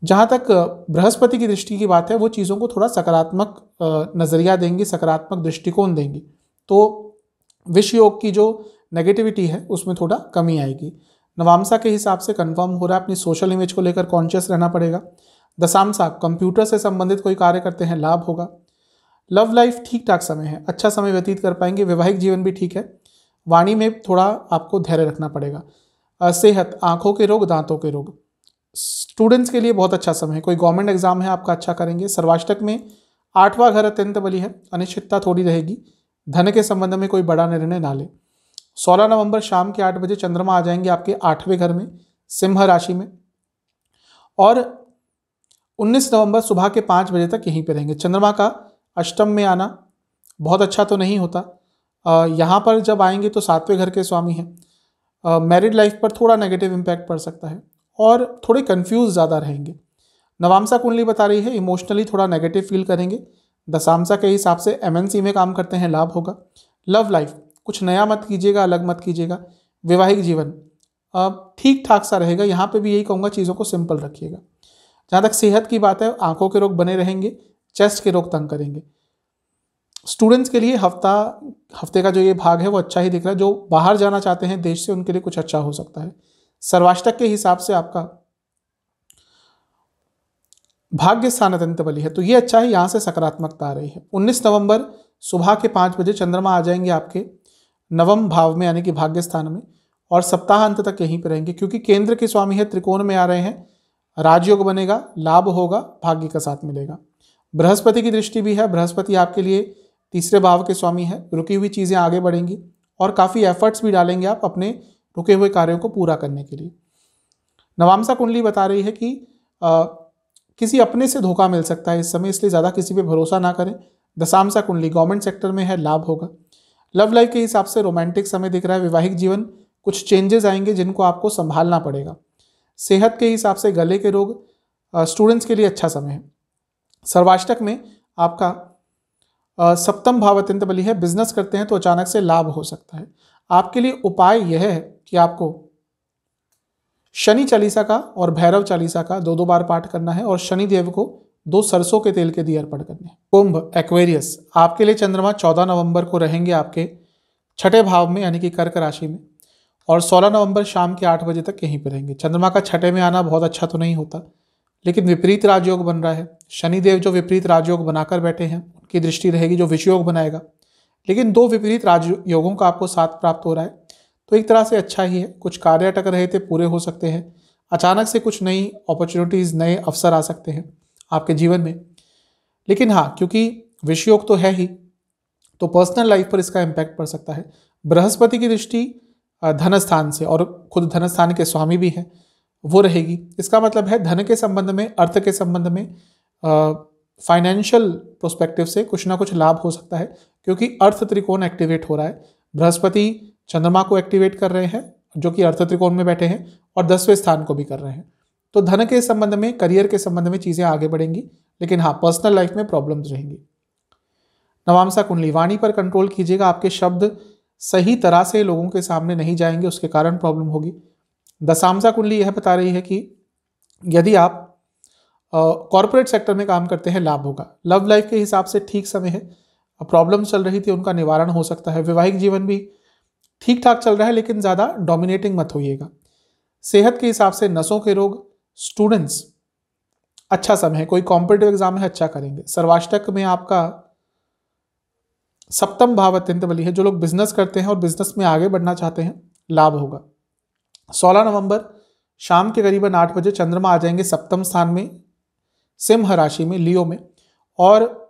जहाँ तक बृहस्पति की दृष्टि की बात है, वो चीज़ों को थोड़ा सकारात्मक नज़रिया देंगी, सकारात्मक दृष्टिकोण देंगी। तो विष योग की जो नेगेटिविटी है उसमें थोड़ा कमी आएगी। नवामसा के हिसाब से कंफर्म हो रहा है, अपनी सोशल इमेज को लेकर कॉन्शियस रहना पड़ेगा। दशामसा, कंप्यूटर से संबंधित कोई कार्य करते हैं, लाभ होगा। लव लाइफ ठीक ठाक समय है, अच्छा समय व्यतीत कर पाएंगे। वैवाहिक जीवन भी ठीक है। वाणी में थोड़ा आपको धैर्य रखना पड़ेगा। सेहत, आंखों के रोग, दांतों के रोग। स्टूडेंट्स के लिए बहुत अच्छा समय है। कोई गवर्नमेंट एग्जाम है आपका अच्छा करेंगे। सर्वाष्टक में 8वां घर अत्यंत बली है, अनिश्चितता थोड़ी रहेगी। धन के संबंध में कोई बड़ा निर्णय ना ले। 16 नवंबर शाम के 8 बजे चंद्रमा आ जाएंगे आपके 8वें घर में, सिंह राशि में। और 19 नवंबर सुबह के 5 बजे तक यहीं पे रहेंगे। चंद्रमा का अष्टम में आना बहुत अच्छा तो नहीं होता। यहाँ पर जब आएंगे तो 7वें घर के स्वामी हैं। मैरिड लाइफ पर थोड़ा नेगेटिव इम्पैक्ट पड़ सकता है और थोड़े कंफ्यूज ज़्यादा रहेंगे। नवामसा कुंडली बता रही है इमोशनली थोड़ा नेगेटिव फील करेंगे। दशामसा के हिसाब से एमएनसी में काम करते हैं, लाभ होगा। लव लाइफ, कुछ नया मत कीजिएगा, अलग मत कीजिएगा। वैवाहिक जीवन ठीक ठाक सा रहेगा। यहाँ पे भी यही कहूँगा, चीज़ों को सिंपल रखिएगा। जहाँ तक सेहत की बात है, आंखों के रोग बने रहेंगे, चेस्ट के रोग तंग करेंगे। स्टूडेंट्स के लिए हफ्ते का जो ये भाग है वो अच्छा ही दिख रहा है। जो बाहर जाना चाहते हैं देश से, उनके लिए कुछ अच्छा हो सकता है। सर्वाष्टक के हिसाब से आपका भाग्य स्थान अत्यंत बली है, तो ये अच्छा है, यहाँ से सकारात्मकता आ रही है। 19 नवंबर सुबह के 5 बजे चंद्रमा आ जाएंगे आपके 9वें भाव में, यानी कि भाग्य स्थान में, और सप्ताह अंत तक यहीं पर रहेंगे। क्योंकि केंद्र के स्वामी है, त्रिकोण में आ रहे हैं, राजयोग बनेगा, लाभ होगा, भाग्य का साथ मिलेगा। बृहस्पति की दृष्टि भी है। बृहस्पति आपके लिए 3रे भाव के स्वामी है। रुकी हुई चीज़ें आगे बढ़ेंगी और काफ़ी एफर्ट्स भी डालेंगे आप अपने रुके हुए कार्यों को पूरा करने के लिए। नवामसा कुंडली बता रही है कि किसी अपने से धोखा मिल सकता है इस समय, इसलिए ज़्यादा किसी पे भरोसा ना करें। दशामसा कुंडली गवर्नमेंट सेक्टर में है, लाभ होगा। लव लाइफ के हिसाब से रोमांटिक समय दिख रहा है। वैवाहिक जीवन कुछ चेंजेस आएंगे जिनको आपको संभालना पड़ेगा। सेहत के हिसाब से गले के रोग, स्टूडेंट्स के लिए अच्छा समय है। सर्वाष्टक में आपका 7वां भाव अत्यंत बली है। बिजनेस करते हैं तो अचानक से लाभ हो सकता है। आपके लिए उपाय यह है कि आपको शनि चालीसा का और भैरव चालीसा का 2-2 बार पाठ करना है और शनि देव को 2 सरसों के तेल के दिए अर्पण करने हैं। कुंभ, एक्वेरियस, आपके लिए चंद्रमा 14 नवंबर को रहेंगे आपके 6ठे भाव में, यानी कि कर्क राशि में, और 16 नवंबर शाम के 8 बजे तक यहीं पर रहेंगे। चंद्रमा का 6ठे में आना बहुत अच्छा तो नहीं होता, लेकिन विपरीत राजयोग बन रहा है। शनिदेव जो विपरीत राजयोग बनाकर बैठे हैं, उनकी दृष्टि रहेगी जो विषयोग बनाएगा। लेकिन 2 विपरीत राजयोगों का आपको साथ प्राप्त हो रहा है, तो एक तरह से अच्छा ही है। कुछ कार्य अटक रहे थे, पूरे हो सकते हैं। अचानक से कुछ नई अपॉर्चुनिटीज़, नए अवसर आ सकते हैं आपके जीवन में। लेकिन हाँ, क्योंकि विषयोग तो है ही, तो पर्सनल लाइफ पर इसका इम्पैक्ट पड़ सकता है। बृहस्पति की दृष्टि धन स्थान से, और खुद धन स्थान के स्वामी भी हैं, वो रहेगी। इसका मतलब है धन के संबंध में, अर्थ के संबंध में, फाइनेंशियल प्रोस्पेक्टिव से कुछ ना कुछ लाभ हो सकता है, क्योंकि अर्थ त्रिकोण एक्टिवेट हो रहा है। बृहस्पति चंद्रमा को एक्टिवेट कर रहे हैं, जो कि अर्थ त्रिकोण में बैठे हैं, और 10वें स्थान को भी कर रहे हैं। तो धन के संबंध में, करियर के संबंध में चीज़ें आगे बढ़ेंगी। लेकिन हाँ, पर्सनल लाइफ में प्रॉब्लम्स रहेंगी। नवामसा कुंडली, वाणी पर कंट्रोल कीजिएगा। आपके शब्द सही तरह से लोगों के सामने नहीं जाएंगे, उसके कारण प्रॉब्लम होगी। दशामसा कुंडली यह बता रही है कि यदि आप कॉर्पोरेट सेक्टर में काम करते हैं, लाभ होगा। लव लाइफ के हिसाब से ठीक समय है। प्रॉब्लम चल रही थी, उनका निवारण हो सकता है। वैवाहिक जीवन भी ठीक ठाक चल रहा है, लेकिन ज़्यादा डोमिनेटिंग मत होइएगा। सेहत के हिसाब से नसों के रोग, स्टूडेंट्स अच्छा समय है। कोई कॉम्पिटिटिव एग्जाम है, अच्छा करेंगे। सर्वाष्टक में आपका 7वां भाव अत्यंत बली है। जो लोग बिजनेस करते हैं और बिजनेस में आगे बढ़ना चाहते हैं, लाभ होगा। 16 नवंबर शाम के करीबन 8 बजे चंद्रमा आ जाएंगे 7वें स्थान में, सिंह राशि में, लियो में, और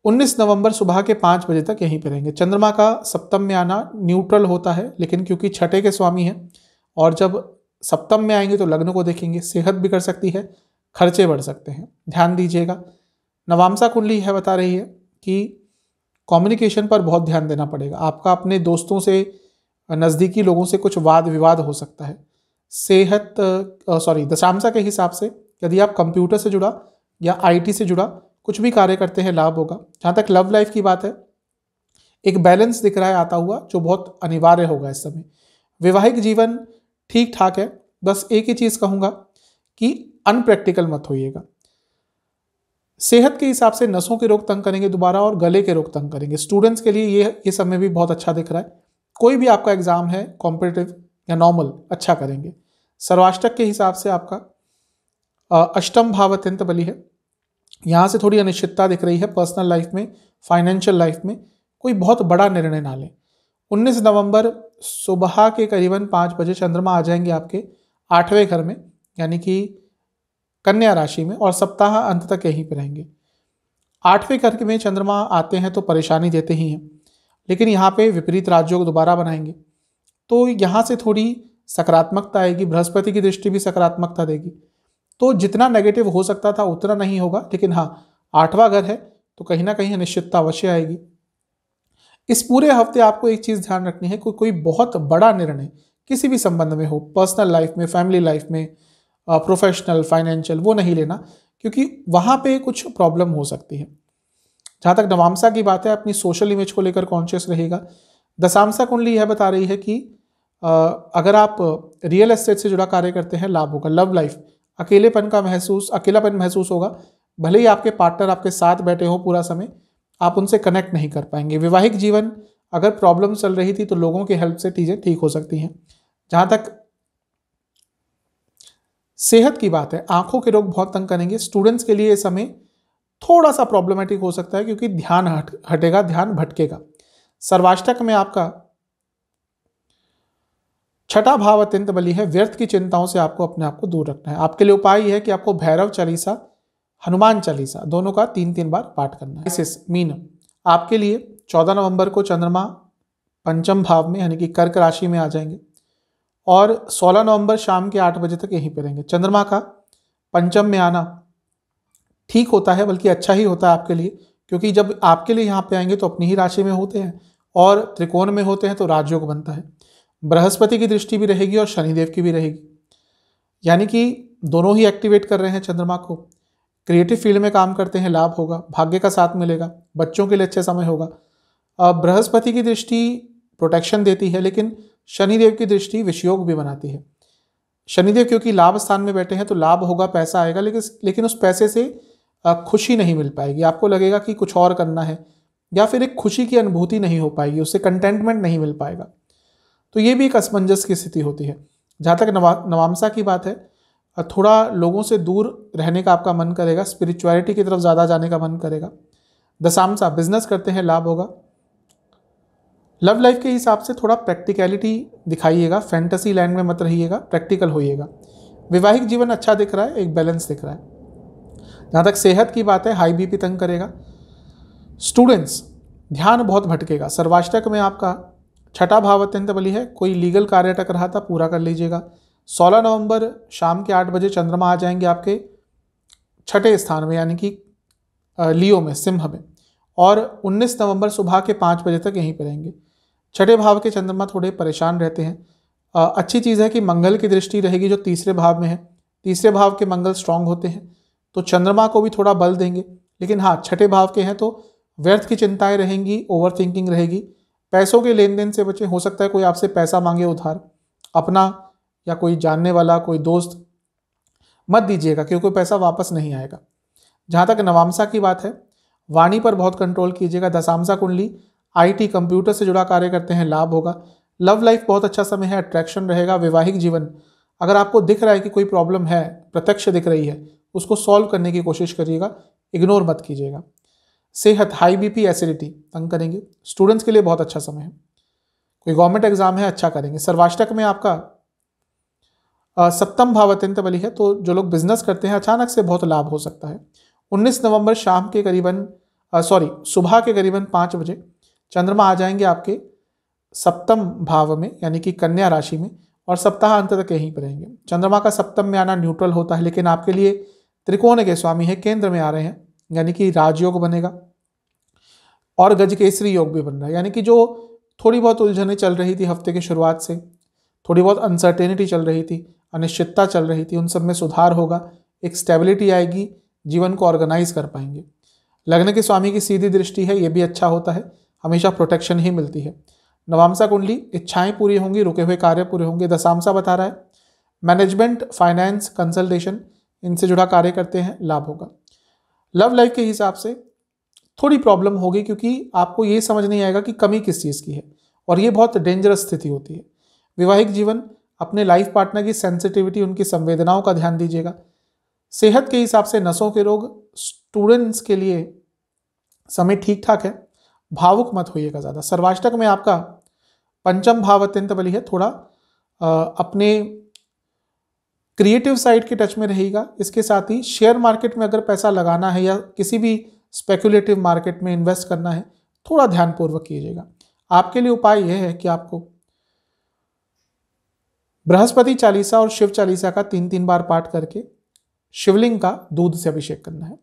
19 नवंबर सुबह के 5 बजे तक यहीं पर रहेंगे। चंद्रमा का 7वें में आना न्यूट्रल होता है, लेकिन क्योंकि 6ठे के स्वामी हैं और जब 7वें में आएंगे तो लग्न को देखेंगे। सेहत बिगड़ सकती है, खर्चे बढ़ सकते हैं, ध्यान दीजिएगा। नवामसा कुंडली है बता रही है कि कम्युनिकेशन पर बहुत ध्यान देना पड़ेगा। आपका अपने दोस्तों से, नज़दीकी लोगों से कुछ वाद विवाद हो सकता है। दशांशा के हिसाब से यदि आप कंप्यूटर से जुड़ा या आईटी से जुड़ा कुछ भी कार्य करते हैं, लाभ होगा। जहाँ तक लव लाइफ की बात है, एक बैलेंस दिख रहा है आता हुआ, जो बहुत अनिवार्य होगा इस समय। वैवाहिक जीवन ठीक ठाक है, बस एक ही चीज़ कहूँगा कि अनप्रैक्टिकल मत होइएगा। सेहत के हिसाब से नसों के रोग तंग करेंगे दोबारा, और गले के रोग तंग करेंगे। स्टूडेंट्स के लिए ये समय भी बहुत अच्छा दिख रहा है। कोई भी आपका एग्जाम है, कॉम्पिटिटिव या नॉर्मल, अच्छा करेंगे। सर्वाष्टक के हिसाब से आपका अष्टम भाव अत्यंत बली है। यहाँ से थोड़ी अनिश्चितता दिख रही है पर्सनल लाइफ में, फाइनेंशियल लाइफ में। कोई बहुत बड़ा निर्णय ना लें। 19 नवंबर सुबह के करीबन 5 बजे चंद्रमा आ जाएंगे आपके 8वें घर में, यानी कि कन्या राशि में, और सप्ताह अंत तक यहीं पर रहेंगे। 8वें घर में चंद्रमा आते हैं तो परेशानी देते ही हैं, लेकिन यहाँ पे विपरीत राजयोग दोबारा बनाएंगे, तो यहाँ से थोड़ी सकारात्मकता आएगी। बृहस्पति की दृष्टि भी सकारात्मकता देगी, तो जितना नेगेटिव हो सकता था उतना नहीं होगा। लेकिन हाँ, 8वां घर है तो कहीं ना कहीं अनिश्चितता अवश्य आएगी। इस पूरे हफ्ते आपको एक चीज़ ध्यान रखनी है, कोई बहुत बड़ा निर्णय किसी भी संबंध में हो, पर्सनल लाइफ में, फैमिली लाइफ में, प्रोफेशनल, फाइनेंशियल, वो नहीं लेना, क्योंकि वहाँ पे कुछ प्रॉब्लम हो सकती है। जहाँ तक नवामसा की बात है, अपनी सोशल इमेज को लेकर कॉन्शियस रहेगा। दशांशा कुंडली यह बता रही है कि अगर आप रियल एस्टेट से जुड़ा कार्य करते हैं, लाभ होगा। लव लाइफ, अकेलापन महसूस होगा। भले ही आपके पार्टनर आपके साथ बैठे हो पूरा समय, आप उनसे कनेक्ट नहीं कर पाएंगे। वैवाहिक जीवन, अगर प्रॉब्लम चल रही थी तो लोगों की हेल्प से चीज़ें ठीक हो सकती हैं। जहाँ तक सेहत की बात है, आंखों के रोग बहुत तंग करेंगे। स्टूडेंट्स के लिए ये समय थोड़ा सा प्रॉब्लमेटिक हो सकता है, क्योंकि ध्यान हटेगा, ध्यान भटकेगा। सर्वाष्टक में आपका 6ठा भाव अत्यंत बली है। व्यर्थ की चिंताओं से आपको अपने आप को दूर रखना है। आपके लिए उपाय यह है कि आपको भैरव चालीसा, हनुमान चालीसा दोनों का 3-3 बार पाठ करना है। मीन, आपके लिए 14 नवंबर को चंद्रमा पंचम भाव में, यानी कि कर्क राशि में आ जाएंगे, और 16 नवंबर शाम के 8 बजे तक यहीं पे रहेंगे। चंद्रमा का पंचम में आना ठीक होता है, बल्कि अच्छा ही होता है आपके लिए, क्योंकि जब आपके लिए यहाँ पे आएंगे तो अपनी ही राशि में होते हैं, और त्रिकोण में होते हैं तो राजयोग बनता है। बृहस्पति की दृष्टि भी रहेगी और शनिदेव की भी रहेगी, यानी कि दोनों ही एक्टिवेट कर रहे हैं चंद्रमा को। क्रिएटिव फील्ड में काम करते हैं, लाभ होगा। भाग्य का साथ मिलेगा। बच्चों के लिए अच्छा समय होगा। बृहस्पति की दृष्टि प्रोटेक्शन देती है, लेकिन शनिदेव की दृष्टि विषयोग भी बनाती है। शनिदेव क्योंकि लाभ स्थान में बैठे हैं तो लाभ होगा, पैसा आएगा, लेकिन उस पैसे से खुशी नहीं मिल पाएगी। आपको लगेगा कि कुछ और करना है, या फिर एक खुशी की अनुभूति नहीं हो पाएगी, उससे कंटेंटमेंट नहीं मिल पाएगा। तो ये भी एक असमंजस की स्थिति होती है। जहाँ तक नवामसा की बात है, थोड़ा लोगों से दूर रहने का आपका मन करेगा, स्पिरिचुअलिटी की तरफ ज़्यादा जाने का मन करेगा। दशांशा, बिजनेस करते हैं, लाभ होगा। लव लाइफ के हिसाब से थोड़ा प्रैक्टिकलिटी दिखाइएगा, फैंटेसी लैंड में मत रहिएगा, प्रैक्टिकल होइएगा। वैवाहिक जीवन अच्छा दिख रहा है, एक बैलेंस दिख रहा है। जहाँ तक सेहत की बात है, हाई बीपी तंग करेगा। स्टूडेंट्स, ध्यान बहुत भटकेगा। सर्वाष्टक में आपका 6ठा भाव अत्यंत बली है। कोई लीगल कार्य अटक रहा था, पूरा कर लीजिएगा। 16 नवंबर शाम के 8 बजे चंद्रमा आ जाएंगे आपके 6ठे स्थान में, यानी कि लियो में, सिंह में, और 19 नवंबर सुबह के 5 बजे तक यहीं पर रहेंगे। 6ठे भाव के चंद्रमा थोड़े परेशान रहते हैं। अच्छी चीज़ है कि मंगल की दृष्टि रहेगी, जो तीसरे भाव में है। तीसरे भाव के मंगल स्ट्रांग होते हैं, तो चंद्रमा को भी थोड़ा बल देंगे। लेकिन हाँ, 6ठे भाव के हैं तो व्यर्थ की चिंताएं रहेंगी, ओवर थिंकिंग रहेगी। पैसों के लेन देन से बचें। हो सकता है कोई आपसे पैसा मांगे उधार, अपना या कोई जानने वाला, कोई दोस्त, मत दीजिएगा, क्योंकि पैसा वापस नहीं आएगा। जहाँ तक नवामसा की बात है, वाणी पर बहुत कंट्रोल कीजिएगा। दशांशा कुंडली, आईटी, कंप्यूटर से जुड़ा कार्य करते हैं, लाभ होगा। लव लाइफ बहुत अच्छा समय है, अट्रैक्शन रहेगा। वैवाहिक जीवन, अगर आपको दिख रहा है कि कोई प्रॉब्लम है, प्रत्यक्ष दिख रही है, उसको सॉल्व करने की कोशिश करिएगा, इग्नोर मत कीजिएगा। सेहत, हाई बीपी, एसिडिटी तंग करेंगे। स्टूडेंट्स के लिए बहुत अच्छा समय है। कोई गवर्नमेंट एग्जाम है, अच्छा करेंगे। सर्वाष्टक में आपका सप्तम भाव अत्यंत बली है, तो जो लोग बिजनेस करते हैं, अचानक से बहुत लाभ हो सकता है। 19 नवंबर शाम के करीबन सुबह के करीबन 5 बजे चंद्रमा आ जाएंगे आपके सप्तम भाव में, यानी कि कन्या राशि में, और सप्ताह अंत तक यहीं पर रहेंगे। चंद्रमा का सप्तम में आना न्यूट्रल होता है, लेकिन आपके लिए त्रिकोण के स्वामी है, केंद्र में आ रहे हैं, यानी कि राजयोग बनेगा। और गजकेसरी योग भी बन रहा है, यानी कि जो थोड़ी बहुत उलझनें चल रही थी हफ्ते की शुरुआत से, थोड़ी बहुत अनसर्टेनिटी चल रही थी, अनिश्चितता चल रही थी, उन सब में सुधार होगा, एक स्टेबिलिटी आएगी, जीवन को ऑर्गेनाइज कर पाएंगे। लग्न के स्वामी की सीधी दृष्टि है, ये भी अच्छा होता है, हमेशा प्रोटेक्शन ही मिलती है। नवामसा कुंडली, इच्छाएं पूरी होंगी, रुके हुए कार्य पूरे होंगे। दशामसा बता रहा है मैनेजमेंट, फाइनेंस, कंसल्टेशन, इनसे जुड़ा कार्य करते हैं, लाभ होगा। लव लाइफ के हिसाब से थोड़ी प्रॉब्लम होगी, क्योंकि आपको ये समझ नहीं आएगा कि कमी किस चीज़ की है, और ये बहुत डेंजरस स्थिति होती है। वैवाहिक जीवन, अपने लाइफ पार्टनर की सेंसिटिविटी, उनकी संवेदनाओं का ध्यान दीजिएगा। सेहत के हिसाब से नसों के रोग, स्टूडेंट्स के लिए समय ठीक ठाक है, भावुक मत होइएगा ज़्यादा। सर्वाष्टक में आपका पंचम भाव अत्यंत बली है, थोड़ा अपने क्रिएटिव साइड के टच में रहेगा। इसके साथ ही शेयर मार्केट में अगर पैसा लगाना है या किसी भी स्पेकुलेटिव मार्केट में इन्वेस्ट करना है, थोड़ा ध्यानपूर्वक कीजिएगा। आपके लिए उपाय यह है कि आपको बृहस्पति चालीसा और शिव चालीसा का 3-3 बार पाठ करके शिवलिंग का दूध से अभिषेक करना है।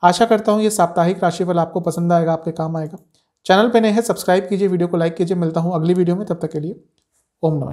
आशा करता हूं ये साप्ताहिक राशिफल आपको पसंद आएगा, आपके काम आएगा। चैनल पे नए हैं, सब्सक्राइब कीजिए, वीडियो को लाइक कीजिए। मिलता हूं अगली वीडियो में, तब तक के लिए ओम नमः।